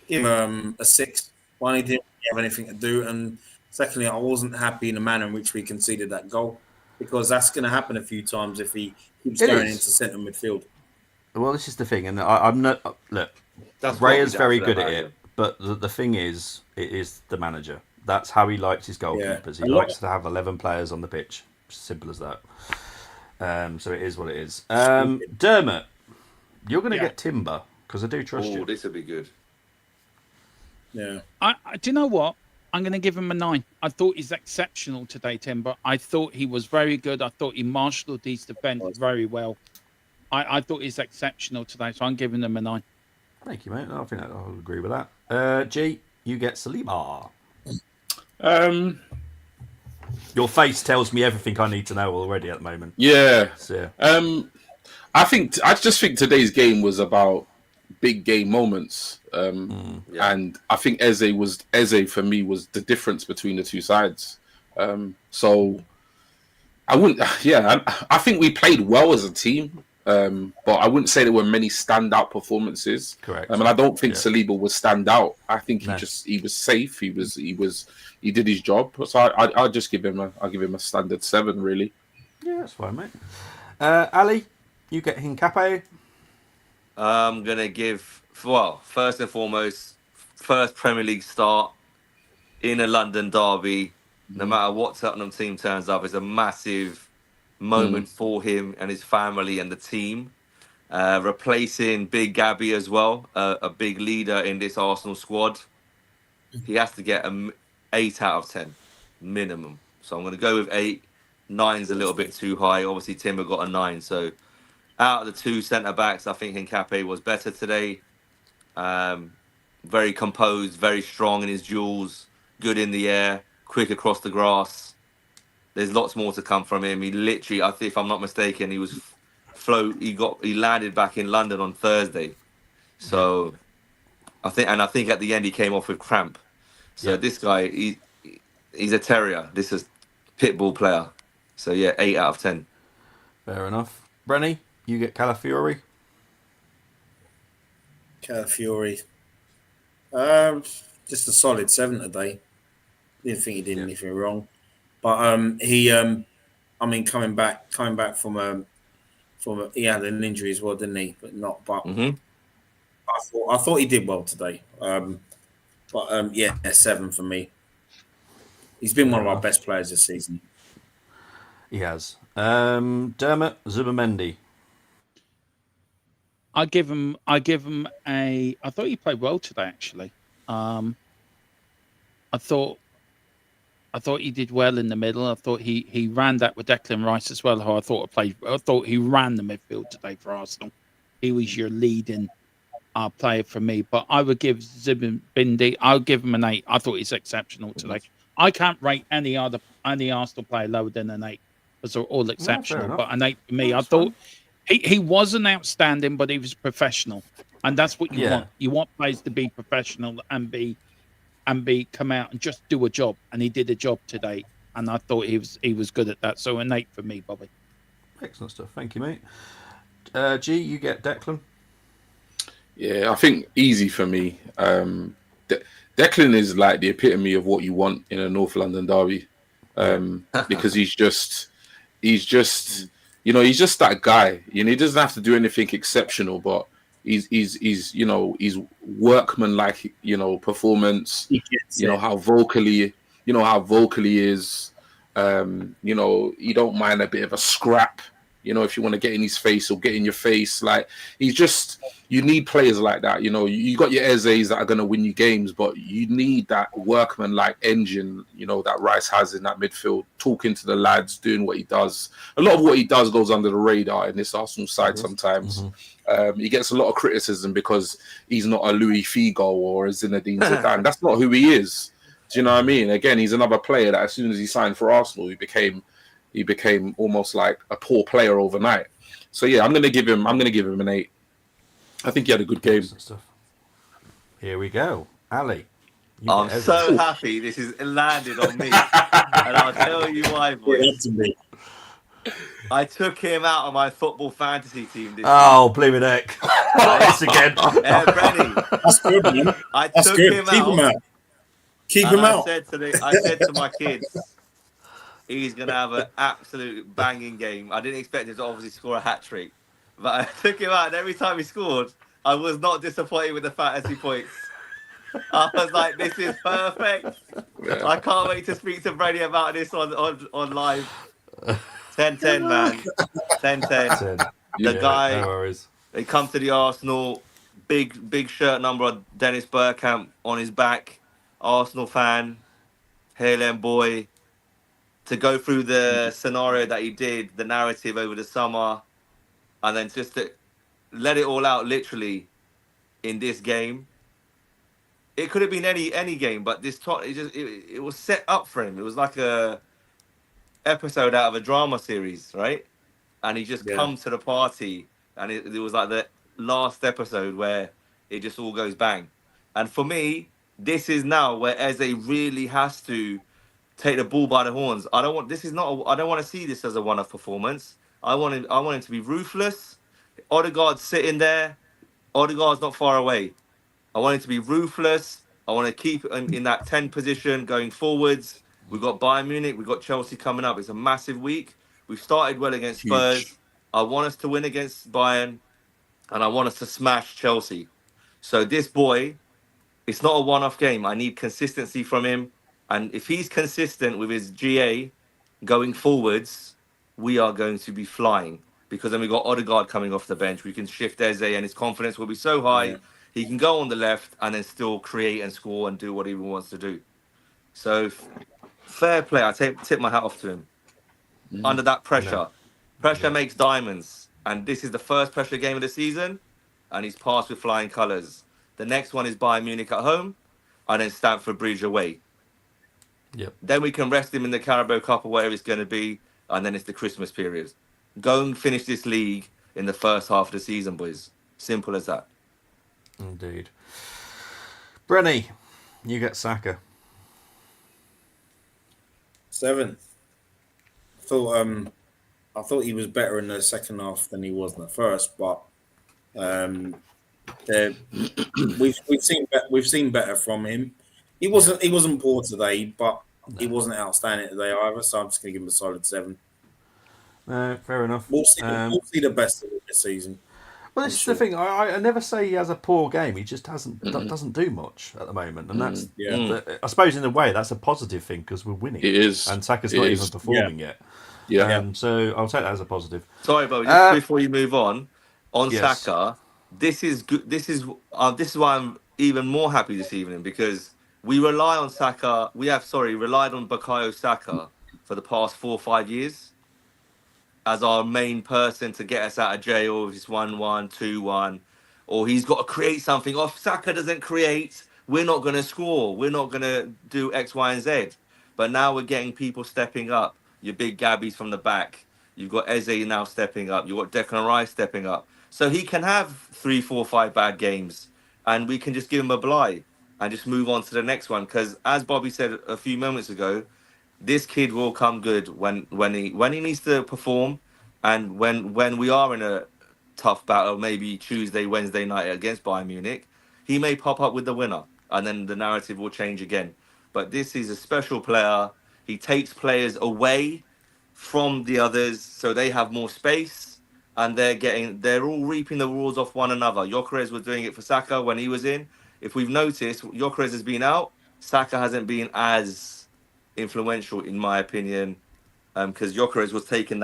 him a 6. One, he didn't have anything to do, and secondly, I wasn't happy in the manner in which we conceded that goal because that's going to happen a few times if he keeps It going is. into centre midfield. Well, this is the thing, and I'm not. Look, That's Raya's Bobby very down for good that at manager. it, but the thing is, it is the manager. That's how he likes his goalkeepers. Yeah. He likes to have 11 players on the pitch. Simple as that. So it is what it is. Dermot, you're going to get Timber because I do trust Oh, you. this would be good. Yeah. Do you know what? I'm going to give him a 9. I thought he's exceptional today, Timber. I thought he was very good. I thought he marshaled his defence very well. I thought he's exceptional today, so I'm giving him a 9. Thank you, mate. I think I'll agree with that. G, you get Saliba. Your face tells me everything I need to know already at the moment. Yeah. So, I just think today's game was about big game moments. And I think Eze for me was the difference between the two sides. So I wouldn't. Yeah, I think we played well as a team. But I wouldn't say there were many standout performances. Correct. And I don't think Saliba was stand out. I think No. he was safe. He did his job. So I'll just give him a standard 7 really. yeah, that's fine, mate. Ali, you get Hincapié. I'm gonna give first and foremost, first Premier League start in a London derby. No matter what Tottenham team turns up, it's a massive moment for him and his family and the team. Replacing Big Gabby as well, a big leader in this Arsenal squad. He has to get an 8 out of 10 minimum. So I'm going to go with 8. 9's a little bit too high. Obviously, Timber got a 9. So out of the two centre backs, I think Hincapié was better today. Very composed, very strong in his duels, good in the air, quick across the grass. There's lots more to come from him. He literally, I think, if I'm not mistaken, he was he landed back in London on Thursday. So I think at the end he came off with cramp. So this guy, he's a terrier. This is pitbull player. So yeah, 8 out of 10. Fair enough. Brenny, you get Calafiori. Calafiori. Just a solid 7 today. Didn't think he did anything wrong, but he, I mean, coming back from he had an injury as well, didn't he? But not. But I thought he did well today. Yeah, 7 for me. He's been one of our best players this season. He has. Dermot Zubimendi. I give him a. I thought he played well today. Actually, I thought he did well in the middle. I thought he ran that with Declan Rice as well. Who I thought he ran the midfield today for Arsenal. he was your leading player for me. But I would give Zubin Bindi. I would give him an 8. I thought he's exceptional today. I can't rate any Arsenal player lower than an 8 because they're all exceptional. enough. But an 8 for me. No, I that's thought he wasn't outstanding, but he was professional, and that's what you want. You want players to be professional and come out and just do a job, and he did a job today. And I thought he was good at that. So an 8 for me, Bobby. Excellent stuff. Thank you, mate. G, you get Declan. Yeah, I think easy for me. Declan is like the epitome of what you want in a North London derby, because he's just, he's just that guy. You know, he doesn't have to do anything exceptional, but he's he's workman-like, performance. How vocally he is. You don't mind a bit of a scrap. If you want to get in his face or get in your face, like you need players like that. You got your Ezes that are going to win you games, but you need that workman-like engine, that Rice has in that midfield, talking to the lads, doing what he does. A lot of what he does goes under the radar in this Arsenal side sometimes. He gets a lot of criticism because he's not a Louis Figo or a Zinedine Zidane. That's not who he is. Do you know what I mean? Again, he's another player that as soon as he signed for Arsenal, he became almost like a poor player overnight. So yeah, I'm gonna give him an 8. I think he had a good game. Here we go, Ali. I'm so happy this is landed on me, and I'll tell you why, boys. I took him out of my football fantasy team this week. Blimey heck. Yes, again. Brenny. That's good, man. I That's took good. him Keep him out. Keep him out. I said to my kids, he's going to have an absolute banging game. I didn't expect him to obviously score a hat-trick, but I took him out, and every time he scored, I was not disappointed with the fantasy points. I was like, this is perfect. Yeah. I can't wait to speak to Brady about this on live. 10-10, man. 10-10. The guy, no worries. He comes to the Arsenal, big shirt number of Dennis Bergkamp on his back, Arsenal fan, Hairline boy. To go through the scenario that he did, the narrative over the summer, and then just to let it all out literally in this game. It could have been any game, but it was set up for him. It was like a episode out of a drama series, right? And he just comes to the party, and it was like the last episode where it just all goes bang. And for me, this is now where Eze really has to take the bull by the horns. I don't want to see this as a one-off performance. I want him to be ruthless. Odegaard's sitting there. Odegaard's not far away. I want him to be ruthless. I want to keep him in that 10 position going forwards. We've got Bayern Munich. We've got Chelsea coming up. It's a massive week. We've started well against Spurs. I want us to win against Bayern, and I want us to smash Chelsea. So this boy, it's not a one-off game. I need consistency from him. And if he's consistent with his GA going forwards, we are going to be flying. Because then we've got Odegaard coming off the bench. We can shift Eze, and his confidence will be so high. Yeah. He can go on the left and then still create and score and do what he wants to do. So, fair play. I tip my hat off to him. Under that pressure. No. Pressure makes diamonds. And this is the first pressure game of the season. And he's passed with flying colours. The next one is Bayern Munich at home. And then Stamford Bridge away. Yep. Then we can rest him in the Carabao Cup or whatever it's going to be. And then it's the Christmas period. Go and finish this league in the first half of the season, boys. Simple as that. Indeed. Brenny, you get Saka. 7. I thought he was better in the second half than he was in the first, but we've seen better from him. He wasn't poor today, but he wasn't outstanding today either. So I'm just going to give him a solid 7. Fair enough. We'll see the best of it this season. Well, this is the thing. I never say he has a poor game. He just doesn't do much at the moment, and that's I suppose in a way that's a positive thing because we're winning. It is, and Saka's not even performing yet. Yeah. So I'll take that as a positive. Sorry, but just before you move on yes. Saka, this is good. This is why I'm even more happy this evening because we rely on Saka. Relied on Bukayo Saka for the past 4 or 5 years. as our main person to get us out of jail if it's 1-1, 2-1, or he's got to create something. Or if Saka doesn't create, we're not going to score. We're not going to do X, Y, and Z. But now we're getting people stepping up. Your big Gabbies from the back. You've got Eze now stepping up. You've got Declan Rice stepping up. So he can have 3, 4, 5 bad games, and we can just give him a blight and just move on to the next one. Because as Bobby said a few moments ago, this kid will come good when he needs to perform, and when we are in a tough battle, maybe Tuesday, Wednesday night against Bayern Munich, he may pop up with the winner, and then the narrative will change again. But this is a special player. He takes players away from the others, so they have more space, and they're all reaping the rewards off one another. Gyökeres was doing it for Saka when he was in. If we've noticed, Gyökeres has been out. Saka hasn't been as influential, in my opinion, because Gyökeres was taking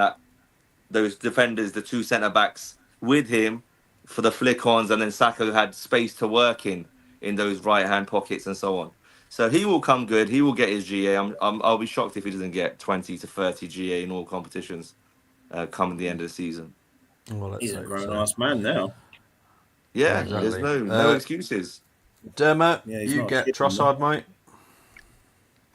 those defenders, the two centre backs, with him for the flick-ons, and then Saka had space to work in those right-hand pockets and so on. So he will come good. He will get his GA. I'll be shocked if he doesn't get 20 to 30 GA in all competitions come the end of the season. Well, let's He's a hope grown-ass man now. Yeah, Exactly. there's no excuses. Dermot, Yeah, he's you not get kidding, Trossard, mate.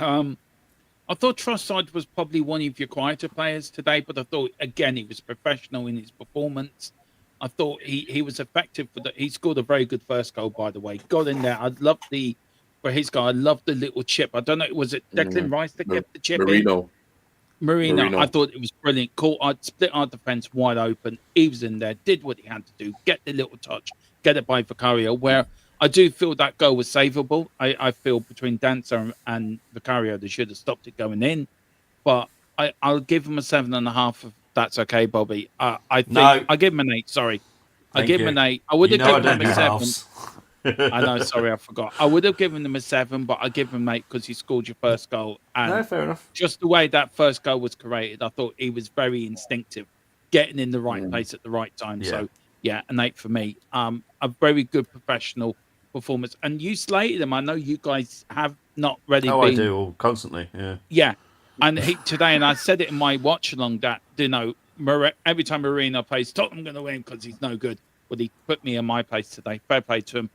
I thought Trossard was probably one of your quieter players today, but I thought again he was professional in his performance. I thought he was effective he scored a very good first goal, by the way. Got in there. I loved for his guy. I loved the little chip. I don't know, was it Declan Rice that kept the chip in? Marino. I thought it was brilliant. I'd split our defense wide open. He was in there, did what he had to do, get the little touch, get it by Vicario, where I do feel that goal was savable. I feel between Dancer and Vicario, they should have stopped it going in. But I'll give him a 7.5 if that's okay, Bobby. I think No. I give him an 8, sorry. I Thank give you. him an 8. I would have given him a 7. Halves. I know, sorry, I forgot. I would have given him a 7, but I give him an 8 because he scored your first goal. And No, fair enough. just the way that first goal was created, I thought he was very instinctive, getting in the right place at the right time. Yeah. So, yeah, an 8 for me. A very good professional performance. And you slated him. I know you guys have not really been. I do all constantly. Yeah. Yeah. And today, and I said it in my watch along that, every time Marino plays, Tottenham going to win because he's no good. But he put me in my place today. Fair play to him.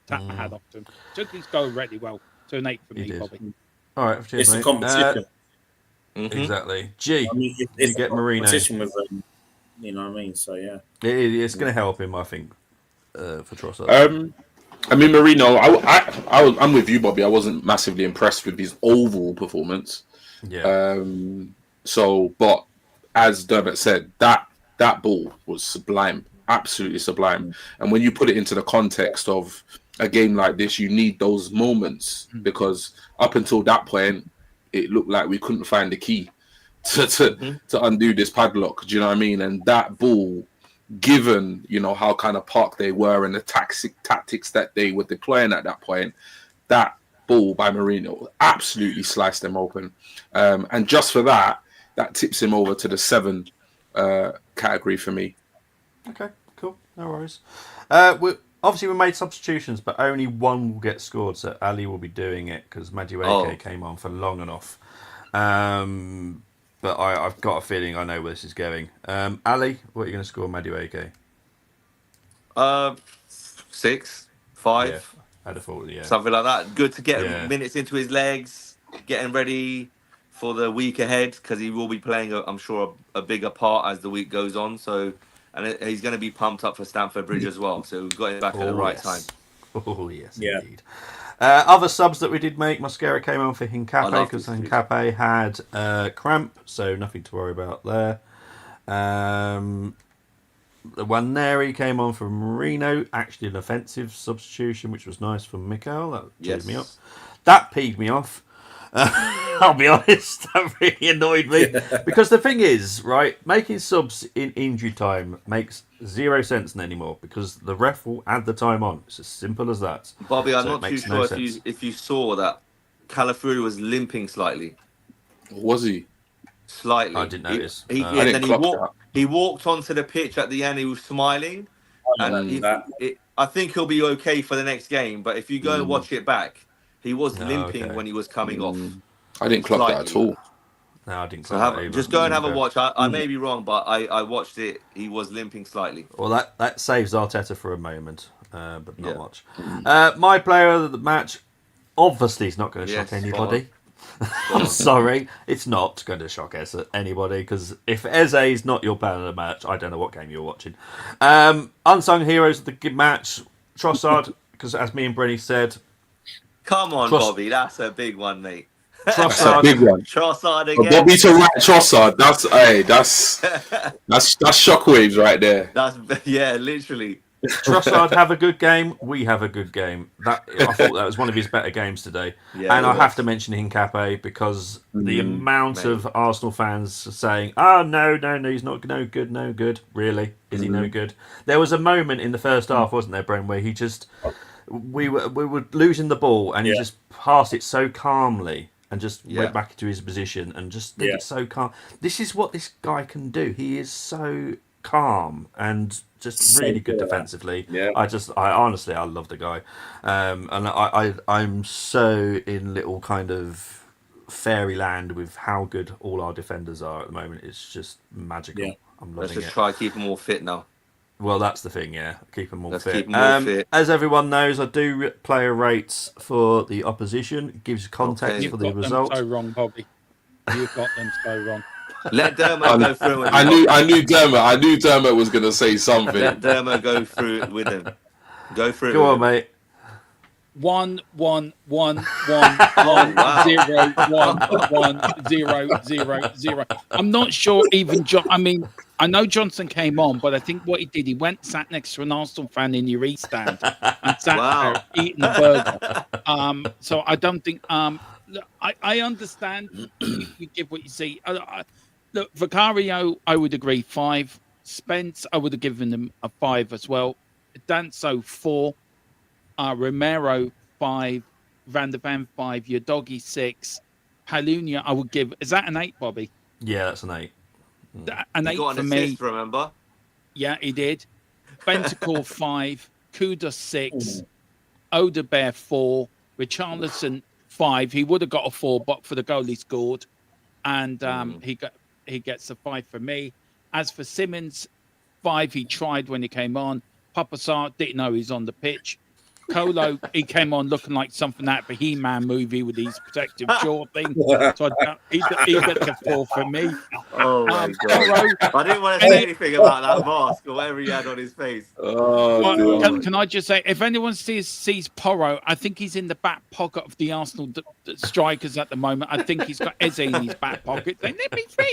Tap my hat off to him. Took his goal really well. So an 8 for me, did. Bobby. All right. Cheers, It's mate. a competition. Exactly. G, I mean, you it's get a Marino. competition with you know what I mean? So, yeah. It's going to help him, I think, for Trossard. I mean, Marino, I'm with you, Bobby. I wasn't massively impressed with his overall performance. Yeah. But as Dermot said, that ball was sublime, absolutely sublime. And when you put it into the context of a game like this, you need those moments because up until that point, it looked like we couldn't find the key to undo this padlock. Do you know what I mean? And that ball, given how kind of parked they were and the tactics that they were deploying at that point, that ball by Marino absolutely sliced them open. And just for that tips him over to the 7 category for me. Okay, cool. No worries. We made substitutions, but only one will get scored, so Ali will be doing it because Madueke came on for long and off. But I've got a feeling I know where this is going. Ali, what are you going to score Madueke? 6, 5. Yeah, I'd have thought, yeah. Something like that. Good to get minutes into his legs, getting ready for the week ahead because he will be playing, I'm sure, a bigger part as the week goes on. So, and he's going to be pumped up for Stamford Bridge as well. So we've got him back at the right time. Oh, yes, Yeah. indeed. Other subs that we did make, Mosquera came on for I Hincapié love because this dude. Hincapié had cramp, so nothing to worry about there. The one Neri came on for Marino, actually an offensive substitution, which was nice for Mikel. That cheered me up. That peeved me off. I'll be honest, that really annoyed me. Because the thing is, right, making subs in injury time makes 0 sense anymore because the ref will add the time on. It's as simple as that. Bobby, I'm So it not too makes no sure sense. if you saw that Calafiori was limping slightly. Was he? Slightly. I didn't notice. He I and didn't then clock he walked onto the pitch at the end. He was smiling, and I think he'll be okay for the next game. But if you go and watch it back, he was limping okay. when he was coming off. I didn't clock that at all. No, I didn't. So Call that either. just go and have a Okay. watch. I may be wrong, but I watched it. He was limping slightly. Well, that saves Arteta for a moment, but not Yeah. much. My player of the match, obviously, is not going to shock Yes, anybody. I'm sorry, it's not going to shock anybody, because if Eze is not your player of the match, I don't know what game you're watching. Unsung heroes of the match, Trossard, because as me and Brenny said, Come on, Bobby. That's a big one, mate. That's a big one. Trossard But again. Bobby to right Trossard, that's shockwaves right there. Yeah, literally. Trossard have a good game. We have a good game. I thought that was one of his better games today. Yeah, and it I was. have to mention Hincapié because the amount of Arsenal fans saying, "Oh no, he's not no good." Really, is he no good? There was a moment in the first half, wasn't there, Bren, where he just we were losing the ball and he just passed it so calmly and just went back into his position and just did it so calm. This is what this guy can do. He is so calm and just really good defensively. Yeah. I honestly love the guy, and I'm so in little kind of fairyland with how good all our defenders are at the moment. It's just magical. Yeah. I'm Let's loving just it. try keep him all fit now. Well, that's the thing, yeah. Keep them all Let's fit. keep 'em all fit. As everyone knows, I do player rates for the opposition. It gives context Okay. for You've the got result. them so wrong, Bobby. You've got them so wrong. Let Dermot go through it. I knew Dermot was gonna say something. Let Dermot go through it with him. Go through it. Go with on, him. mate. 1 1 1 1 wow. 0 1 1 0 0 0. I'm not sure even John. I mean, I know Johnson came on, but I think what he did, he went sat next to an Arsenal fan in your East stand and sat there eating a burger. So I don't think. Look, I understand you give what you see. Look, Vicario, I would agree 5. Spence, I would have given him a 5 as well. Danso 4. Romero 5, Van der Van 5, your doggy 6, Palunia I would give. Is that an 8, Bobby? Yeah, that's an 8. An He 8 got for an me. assist, remember? Yeah, he did. Bentancur 5, Kuda 6, Odebear 4, Richarlison 5. He would have got a 4, but for the goal he scored, and he gets a 5 for me. As for Simmons, 5. He tried when he came on. Papasar didn't know he's on the pitch. Colo, he came on looking like something out of a He-Man movie with his protective jaw thing. So he gets a 4 for me. Oh my god! Porro, I didn't want to say anything about that mask or whatever he had on his face. can I just say, if anyone sees Porro, I think he's in the back pocket of the Arsenal strikers at the moment. I think he's got Eze in his back pocket saying,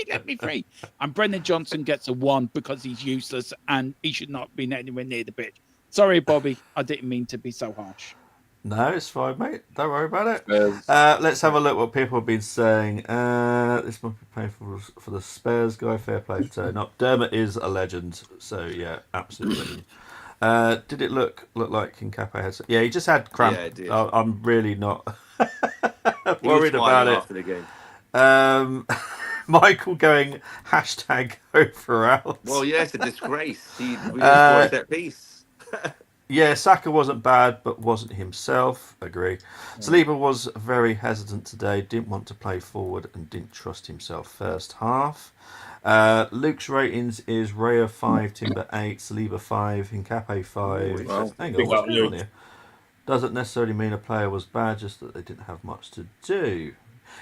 let me free. And Brendan Johnson gets a 1 because he's useless and he should not be anywhere near the pitch. Sorry, Bobby. I didn't mean to be so harsh. No, it's fine, mate. Don't worry about it. Let's have a look what people have been saying. This must be painful for the Spurs guy. Fair play to turn up. Dermot is a legend, so yeah, absolutely. Did it look like Hincapié had? Yeah, he just had cramp. Yeah, it did. I'm really not He was worried smiling about after the game. it. Michael going hashtag over out. Well, yeah, it's a disgrace. We just scored set piece. Yeah, Saka wasn't bad, but wasn't himself. Agree. Saliba was very hesitant today, didn't want to play forward and didn't trust himself first half. Luke's ratings is Raya 5, Timber 8, Saliba 5, Hincapié 5. Wow. Hang Big on, what's up, going on Luke. here? Doesn't necessarily mean a player was bad, just that they didn't have much to do.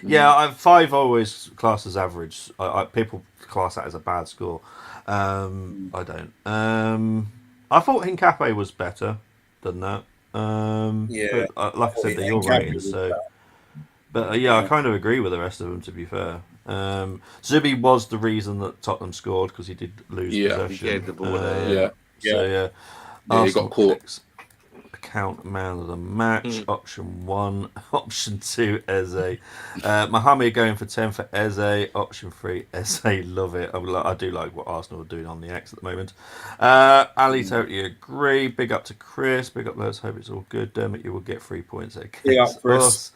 Yeah, 5 always class as average. People class that as a bad score. I don't. I thought Hincapié was better than that. Yeah. But, like I said, they're your Hincapié ratings, was so. better. But I kind of agree with the rest of them. To be fair, Zubi was the reason that Tottenham scored because he did lose possession. He gave the ball away. Yeah. So yeah, Yeah, he Arsenal got caught. picks account man of the match. Option 1, option 2, Eze. Mohamed going for 10 for Eze. Option 3, Eze. Love it. I do like what Arsenal are doing on the X at the moment. Ali, totally agree. Big up to Chris. Big up, let's hope it's all good. Dermot, you will get 3 points against Big up, Chris. us.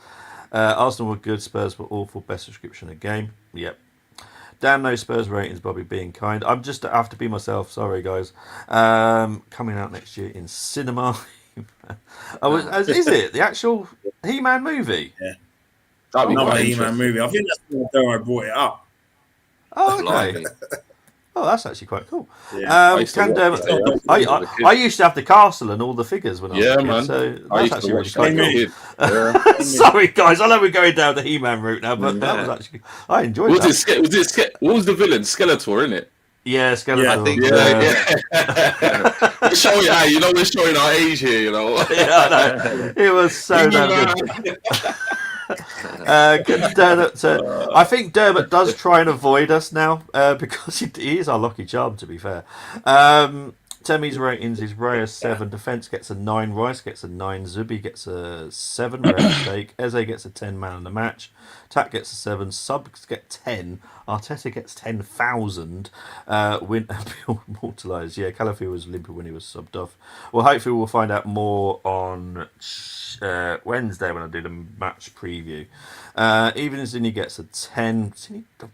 Arsenal were good. Spurs were awful. Best description of game. Yep. Damn no Spurs ratings, Bobby being kind. I'm just have to be myself. Sorry, guys. Coming out next year in cinema. Is it the actual He-Man movie? Yeah. That'd be Another quite He-Man interesting. movie. I think that's why I brought it up. Oh, okay. Blimey. Oh, that's actually quite cool. I used to Can watch Dermot, that, yeah. As a kid. I used to have the castle and all the figures when I was Yeah, a kid, man. so I that's used to actually really watch quite that as a cool. kid. Yeah. Sorry, guys, I know we're going down the He-Man route now, but that was actually I enjoyed Was that. what was the villain? Skeletor, innit? Yeah, Skeletor. Yeah, I think Yeah. We're showing, we're showing our age here, you know. Yeah, I know. It was so damn good. Can Dermot, I think Dermot does try and avoid us now because he is our lucky charm, to be fair. Temi's ratings is Raya 7, Defence gets a 9, Rice gets a 9, Zubi gets a 7, rare mistake, Eze gets a 10 man of the match, Tak gets a 7, Subs get 10, Arteta gets 10,000, win immortalised. Yeah, Calafield was limping when he was subbed off. Well, hopefully we'll find out more on Wednesday when I do the match preview. Even Zinni gets a 10.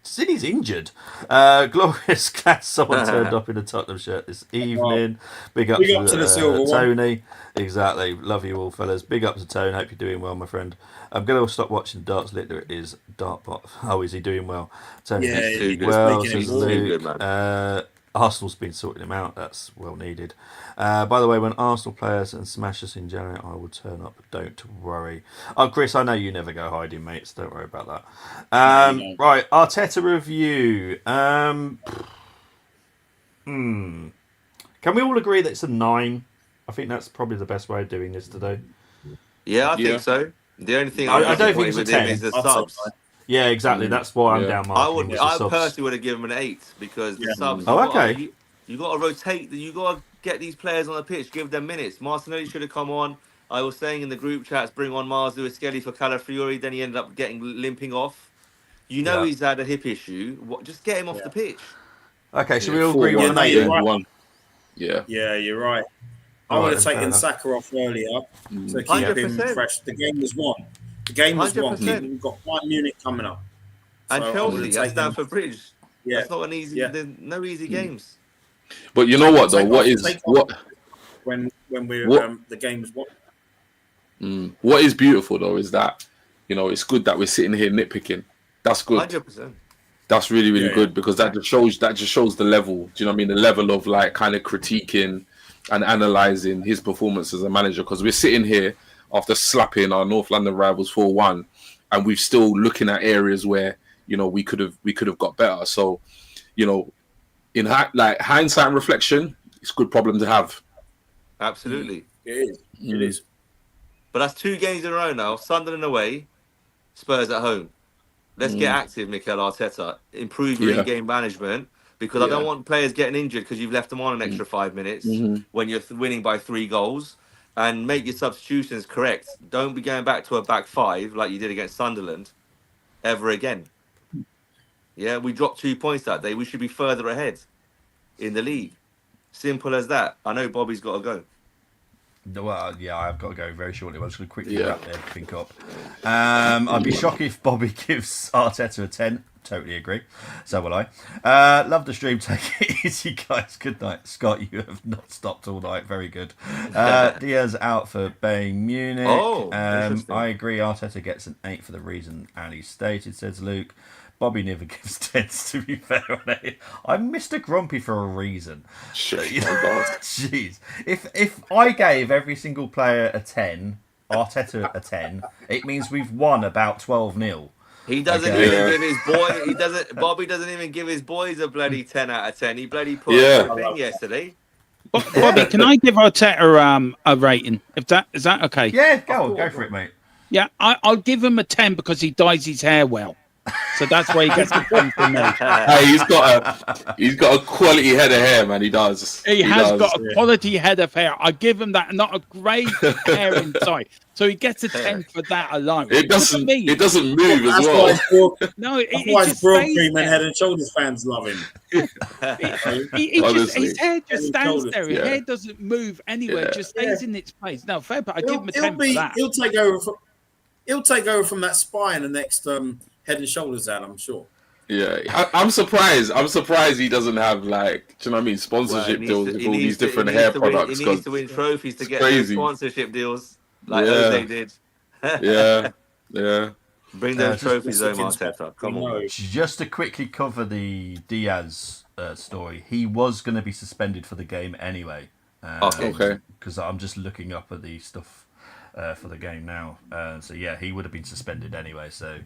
Zinni's injured. Glorious, glad someone turned up in a Tottenham shirt this evening. Big up to the silver one. Tony. Exactly. Love you all, fellas. Big up to Tony. Hope you're doing well, my friend. I'm going to stop watching darts. Litter is Dartbot. Oh, is he doing well? Tony, Yeah, He's too he's good. well, making says it more. Too Luke. good, man. Arsenal's been sorting him out. That's well needed. By the way, when Arsenal players and smash us in January, I will turn up. Don't worry. Oh, Chris, I know you never go hiding, mate, so don't worry about that. Right, Arteta review. Can we all agree that it's a 9? I think that's probably the best way of doing this today. Yeah, I Yeah. think so. The only thing I I'm don't think disappointed it's a with him 10. is the I'd say subs. nine. Yeah, exactly. That's why I'm Yeah. down I marking. was the I subs. personally would have given him an 8 because the Yeah. subs. Oh, okay. You got to rotate. You got to get these players on the pitch. Give them minutes. Martinelli should have come on. I was saying in the group chats, bring on Mars Lewis Skelly for Calafiori. Then he ended up getting limping off. You know Yeah. he's had a hip issue. Just get him off the pitch. Okay, so Yeah, we all agree 4-1, with an 8 you're then? right. 4-1. Yeah. Yeah, you're right. I All would right, have then, fair taken enough. Saka off earlier to keep 100%. him fresh. The game was won. The game was won. 100%. We've got Bayern Munich coming up. And So I Chelsea would've at taken him Stamford Bridge. Yeah. That's not an easy. Yeah. There's no easy games. But you know what though? Take What off- is take what? off when we're What- the game was won. What is beautiful though is that it's good that we're sitting here nitpicking. That's good. 100%. That's really, really Yeah, good because that just shows the level. Do you know what I mean? The level of like kind of critiquing and analysing his performance as a manager. Because we're sitting here after slapping our North London rivals 4-1, and we're still looking at areas where we could have got better. So, in hindsight and reflection, it's a good problem to have. Absolutely. It is. It is. But that's 2 games in a row now. Sunderland away, Spurs at home. Let's get active, Mikel Arteta. Improve your in-game management because I don't want players getting injured because you've left them on an extra 5 minutes when you're winning by 3 goals. And make your substitutions correct. Don't be going back to a back 5 like you did against Sunderland ever again. Yeah, we dropped 2 points that day. We should be further ahead in the league. Simple as that. I know Bobby's got to go. Well, yeah, I've got to go very shortly. I'm just going to quickly Yeah. wrap everything up. I'd be shocked if Bobby gives Arteta a 10. Totally agree. So will I. Love the stream. Take it easy, guys. Good night. Scott, you have not stopped all night. Very good. Diaz out for Bayern Munich. Oh, interesting. I agree. Arteta gets an 8 for the reason Ali stated, says Luke. Bobby never gives 10s, to be fair on it. I'm Mr. Grumpy for a reason. Jeez. If I gave every single player a 10, Arteta a 10, it means we've won about 12-0. He doesn't Okay. even give his boy. Bobby doesn't even give his boys a bloody 10 out of 10. He bloody put Yeah. a thing yesterday. Bobby, can I give Arteta a rating? Is that okay? Yeah, go for it, mate. Yeah, I'll give him a 10 because he dyes his hair well. So that's why he gets a 10 from me. Hey, he's got a quality head of hair, man. He does. He has does. got a quality head of hair. I give him that, not a grey hair inside. So he gets a 10 for that alone. It doesn't move as That's well. why Broad, No, that's it why just Broad stays Cream and there. Head and Shoulders fans love him. Honestly. His hair just stands there. His Yeah. hair doesn't move anywhere. Yeah. It just stays in its place. No, fair, but I give him a 10 He'll for that. He'll take over from. He'll take over from that spy in the next Head and Shoulders ad, I'm sure. Yeah, I'm surprised. I'm surprised he doesn't have do you know what I mean? Sponsorship deals with all these different hair products. He needs to win trophies to get crazy. those sponsorship deals like Yeah. Jose did. Yeah. Bring those trophies just home, looking Arteta. Come on. No. Just to quickly cover the Diaz story, he was going to be suspended for the game anyway. Okay. Because I'm just looking up at the stuff for the game now. So yeah, he would have been suspended anyway. So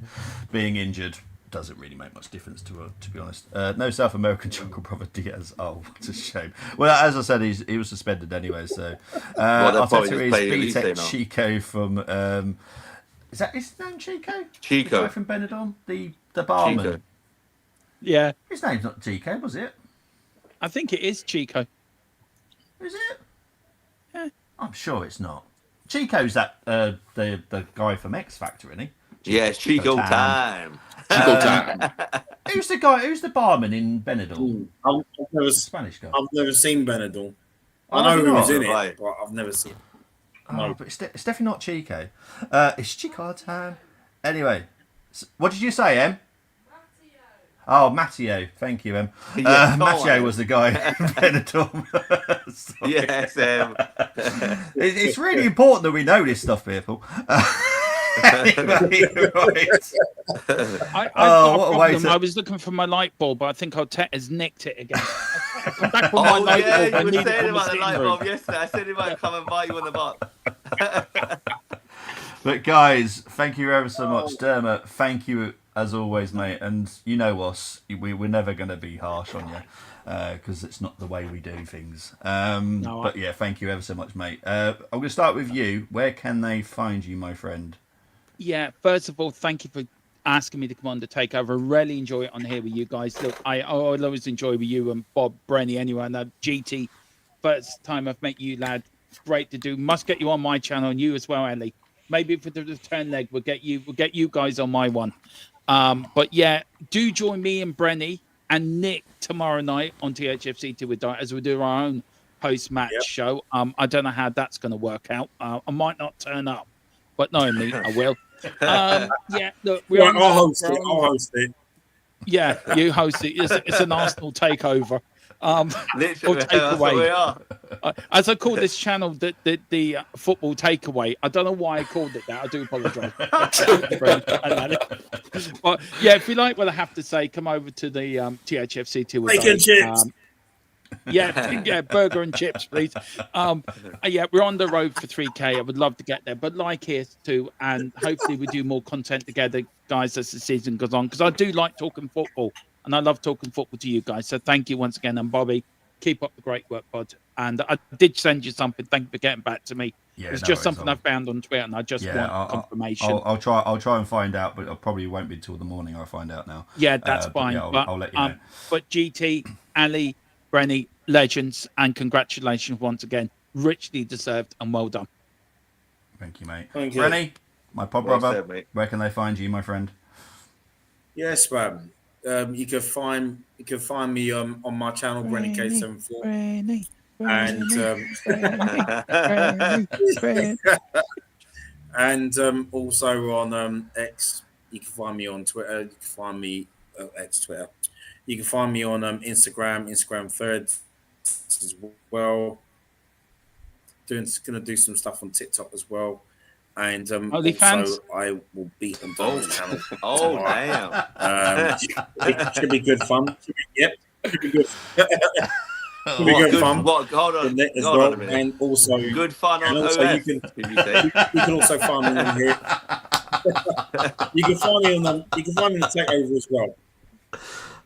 being injured doesn't really make much difference to be honest. No South American jungle brother Diaz. Oh, what a shame. Well, as I said, he was suspended anyway. So They'll probably Arteta just play is Elise BTEC now. Chico from. Is that his name, Chico? Chico. The guy from Benidorm, the barman. Chico. Yeah, His name's not Chico, was it? I think it is Chico. Is it? Yeah. I'm sure it's not. Chico's that the guy from X Factor, isn't he? Yeah, it's Chico time. Chico time. Who's the guy? Who's the barman in Benidorm? I've never, The Spanish guy. I've never seen Benidorm. Oh, I know have you who was not? in it, Right. but I've never seen. Oh, No. but it's definitely not Chico. It's Chico time. Anyway, what did you say, Em? Oh, Matteo. Thank you, Em. Yeah, come Matteo on. was the guy in Benidorm. Sorry. Yes, It's really important that we know this stuff, people. Anyway, right. I've Oh, got what a a way problem. to- I was looking for my light bulb, but I think Arteta has nicked it again. I come back with my Oh, light yeah, bulb. you I were need it saying for my about the sitting light room. bulb yesterday. I said he might come and buy you on the bar. But guys, thank you ever so much, Dermot. Thank you as always, mate. And you know us, we're never going to be harsh on you because it's not the way we do things. But yeah, thank you ever so much, mate. I'm going to start with you. Where can they find you, my friend? Yeah, first of all, thank you for asking me to come on the takeover. I really enjoy it on here with you guys. Look, I always enjoy with you and Bob, Brenny, anyway. And GT, first time I've met you, lad. Great to do. Must get you on my channel and you as well, Ellie. Maybe for the return leg, we'll get you guys on my one. But yeah, do join me and Brenny and Nick tomorrow night on THFC2 with Diet as we do our own post-match show. I don't know how that's going to work out. I might not turn up, but knowing me, I will. Yeah, look, I'll host it. Yeah, you host it. It's an Arsenal takeover. Literally, or that's what we are. As I call this channel the football takeaway. I don't know why I called it that. I do apologise. But yeah, if you like what I have to say, come over to the THFC2. Bacon chips. Yeah, burger and chips, please. Yeah, we're on the road for 3K. I would love to get there, but like here too, and hopefully we do more content together, guys, as the season goes on. Because I do like talking football, and I love talking football to you guys. So thank you once again, and Bobby, keep up the great work, bud. And I did send you something. Thank you for getting back to me. Yeah, It's no just worries, something I found on Twitter, and I just want confirmation. I'll try and find out, but it probably won't be till the morning. I'll find out now. Yeah, that's fine. Yeah, But I'll let you know. But GT, Ali, Brenny, legends, and congratulations once again. Richly deserved and well done. Thank you, mate. Thank you. Rennie, my pod Well brother, said, mate. where can they find you, my friend? Yes, man. You can find me on my channel, Brenny K74, Brenny, and also on X. You can find me on Twitter. You can find me Twitter. You can find me on Instagram threads as well. Gonna do some stuff on TikTok as well, and OnlyFans? also I will be on Donald's channel. Oh, tomorrow. damn. Should be good fun. Should be good. Should be What, good fun. hold on. As Hold well, on a minute. and also Good fun on and also OF, you did you say? can also find me on here. You can find me on the takeover as well.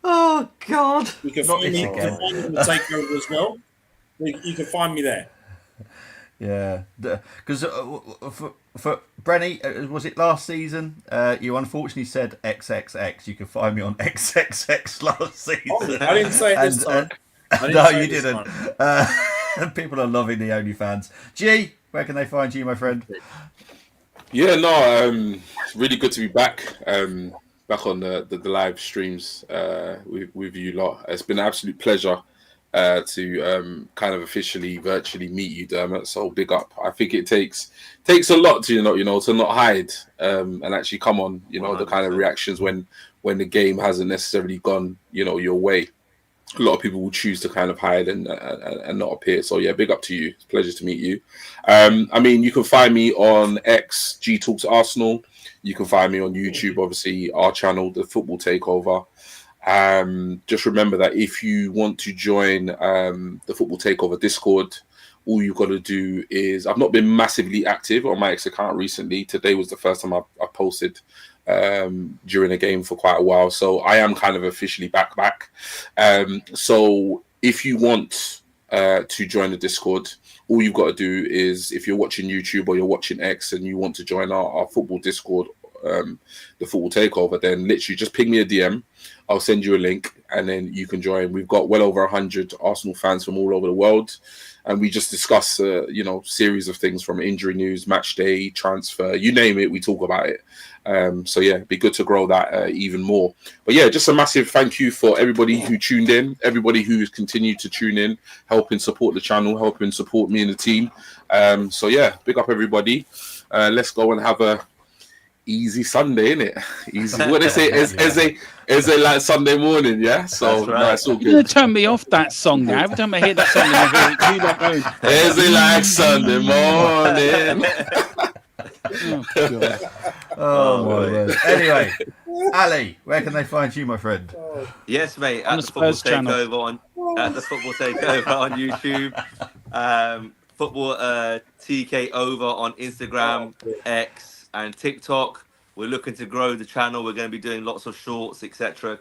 Oh God! You can Not find this me again. on the takeover as well. You can find me there. Yeah, because for Brenny, was it last season? You unfortunately said XXX. You can find me on XXX last season. Oh, I didn't say it this time. No, you didn't. People are loving the OnlyFans. G, where can they find you, my friend? Yeah, no, it's really good to be back. Back on the live streams with you lot. It's been an absolute pleasure to kind of officially virtually meet you, Dermot. So big up. I think it takes a lot to to not hide and actually come on. The kind of 100%. reactions when the game hasn't necessarily gone your way. a lot of people will choose to kind of hide and not appear. So yeah, big up to you. It's a pleasure to meet you. I mean, you can find me on X, G Talks Arsenal. You can find me on YouTube, obviously, our channel, The Football Takeover. Just remember that if you want to join the Football Takeover Discord, all you've got to do is, I've not been massively active on my X account recently. Today was the first time I posted during a game for quite a while, so I am kind of officially back. So if you want to join the Discord, all you've got to do is, if you're watching YouTube or you're watching X and you want to join our football Discord, the Football Takeover, then literally just ping me a DM. I'll send you a link and then you can join. We've got well over 100 Arsenal fans from all over the world, and we just discuss series of things from injury news, match day, transfer, you name it, we talk about it. So yeah, it'd be good to grow that even more. But yeah, just a massive thank you for everybody who tuned in, everybody who's continued to tune in, helping support the channel, helping support me and the team. So yeah, big up everybody. Let's go and have a easy Sunday, innit? Easy. What they say is a like Sunday morning, yeah. So right. It's all You're gonna good. turn me off that song now. Every time I hear that song, I hear you like going, Is it like Sunday morning? oh, God. Oh, my word. Anyway, Ali, where can they find you, my friend? Yes, mate. On At the the Football Spurs channel. Takeover at the Football Takeover on YouTube. Football TK over on Instagram, X, and TikTok. We're looking to grow the channel. We're going to be doing lots of shorts, etc.,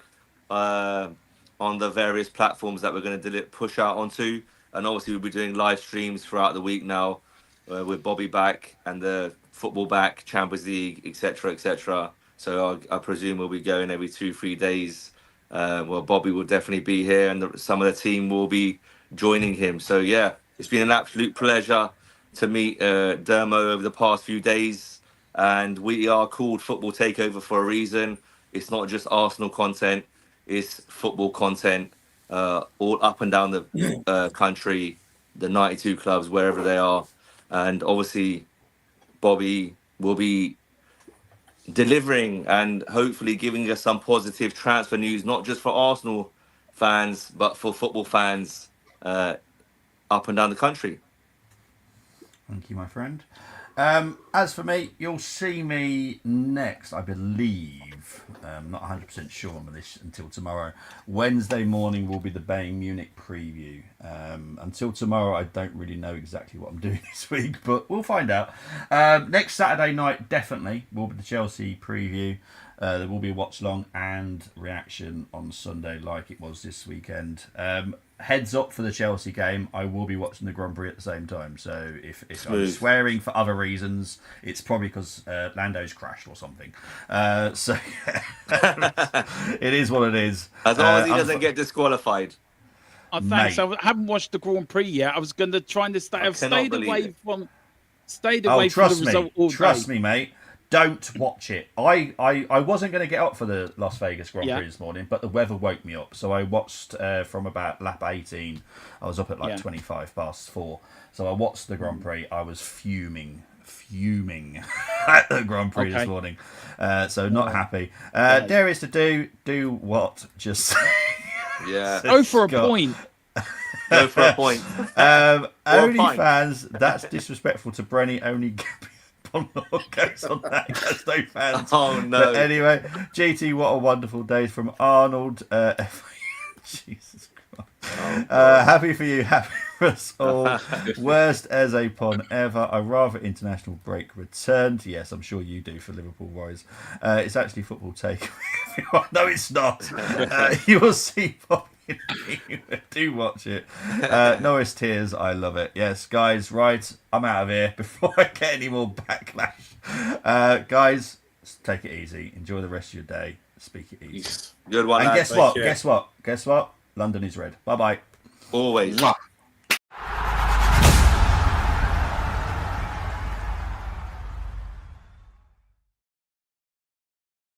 on the various platforms that we're going to push out onto. And obviously, we'll be doing live streams throughout the week now, with Bobby back and the football back, Champions League, etc., etc. So I presume we'll be going every 2-3 days. Well, Bobby will definitely be here, and some of the team will be joining him. So yeah, it's been an absolute pleasure to meet Dermo over the past few days, and we are called Football Takeover for a reason. It's not just Arsenal content; it's football content, all up and down the country, the 92 clubs, wherever they are, and obviously Bobby will be delivering and hopefully giving us some positive transfer news, not just for Arsenal fans, but for football fans up and down the country. Thank you, my friend. As for me, you'll see me next, I believe. Not 100% sure on this until tomorrow. Wednesday morning will be the Bayern Munich preview. Until tomorrow, I don't really know exactly what I'm doing this week, but we'll find out. Next Saturday night, definitely, will be the Chelsea preview. There will be a watch long and reaction on Sunday, like it was this weekend. Heads up for the Chelsea game, I will be watching the Grand Prix at the same time. So if I'm swearing for other reasons, it's probably because Lando's crashed or something. So it is what it is. As long as he doesn't get disqualified. Oh, thanks. Mate. I haven't watched the Grand Prix yet. I was going to try and stay. I've stayed away from the result all day. Trust me, mate. Don't watch it. I wasn't going to get up for the Las Vegas Grand Prix this morning, but the weather woke me up. So I watched from about lap 18. I was up at 25 past 4. So I watched the Grand Prix. I was fuming at the Grand Prix this morning. So not happy. There is to do what? Just yeah. Go for a point. Go for a point. Only fans. That's disrespectful to Brenny. Only goes on that. That's no fans. Oh no. But anyway, GT, what a wonderful day from Arnold. Jesus Christ. Happy for you, happy for us all. Worst Eze pon ever. I rather international break returned. Yes, I'm sure you do for Liverpool Warriors. It's actually football take. No, it's not. You will see Bobby. Do watch it. Norris tears. I love it. Yes, guys. Right, I'm out of here before I get any more backlash. Guys, take it easy. Enjoy the rest of your day. Speak it easy. Good one. And guess what? Guess what? London is red. Bye bye. Always.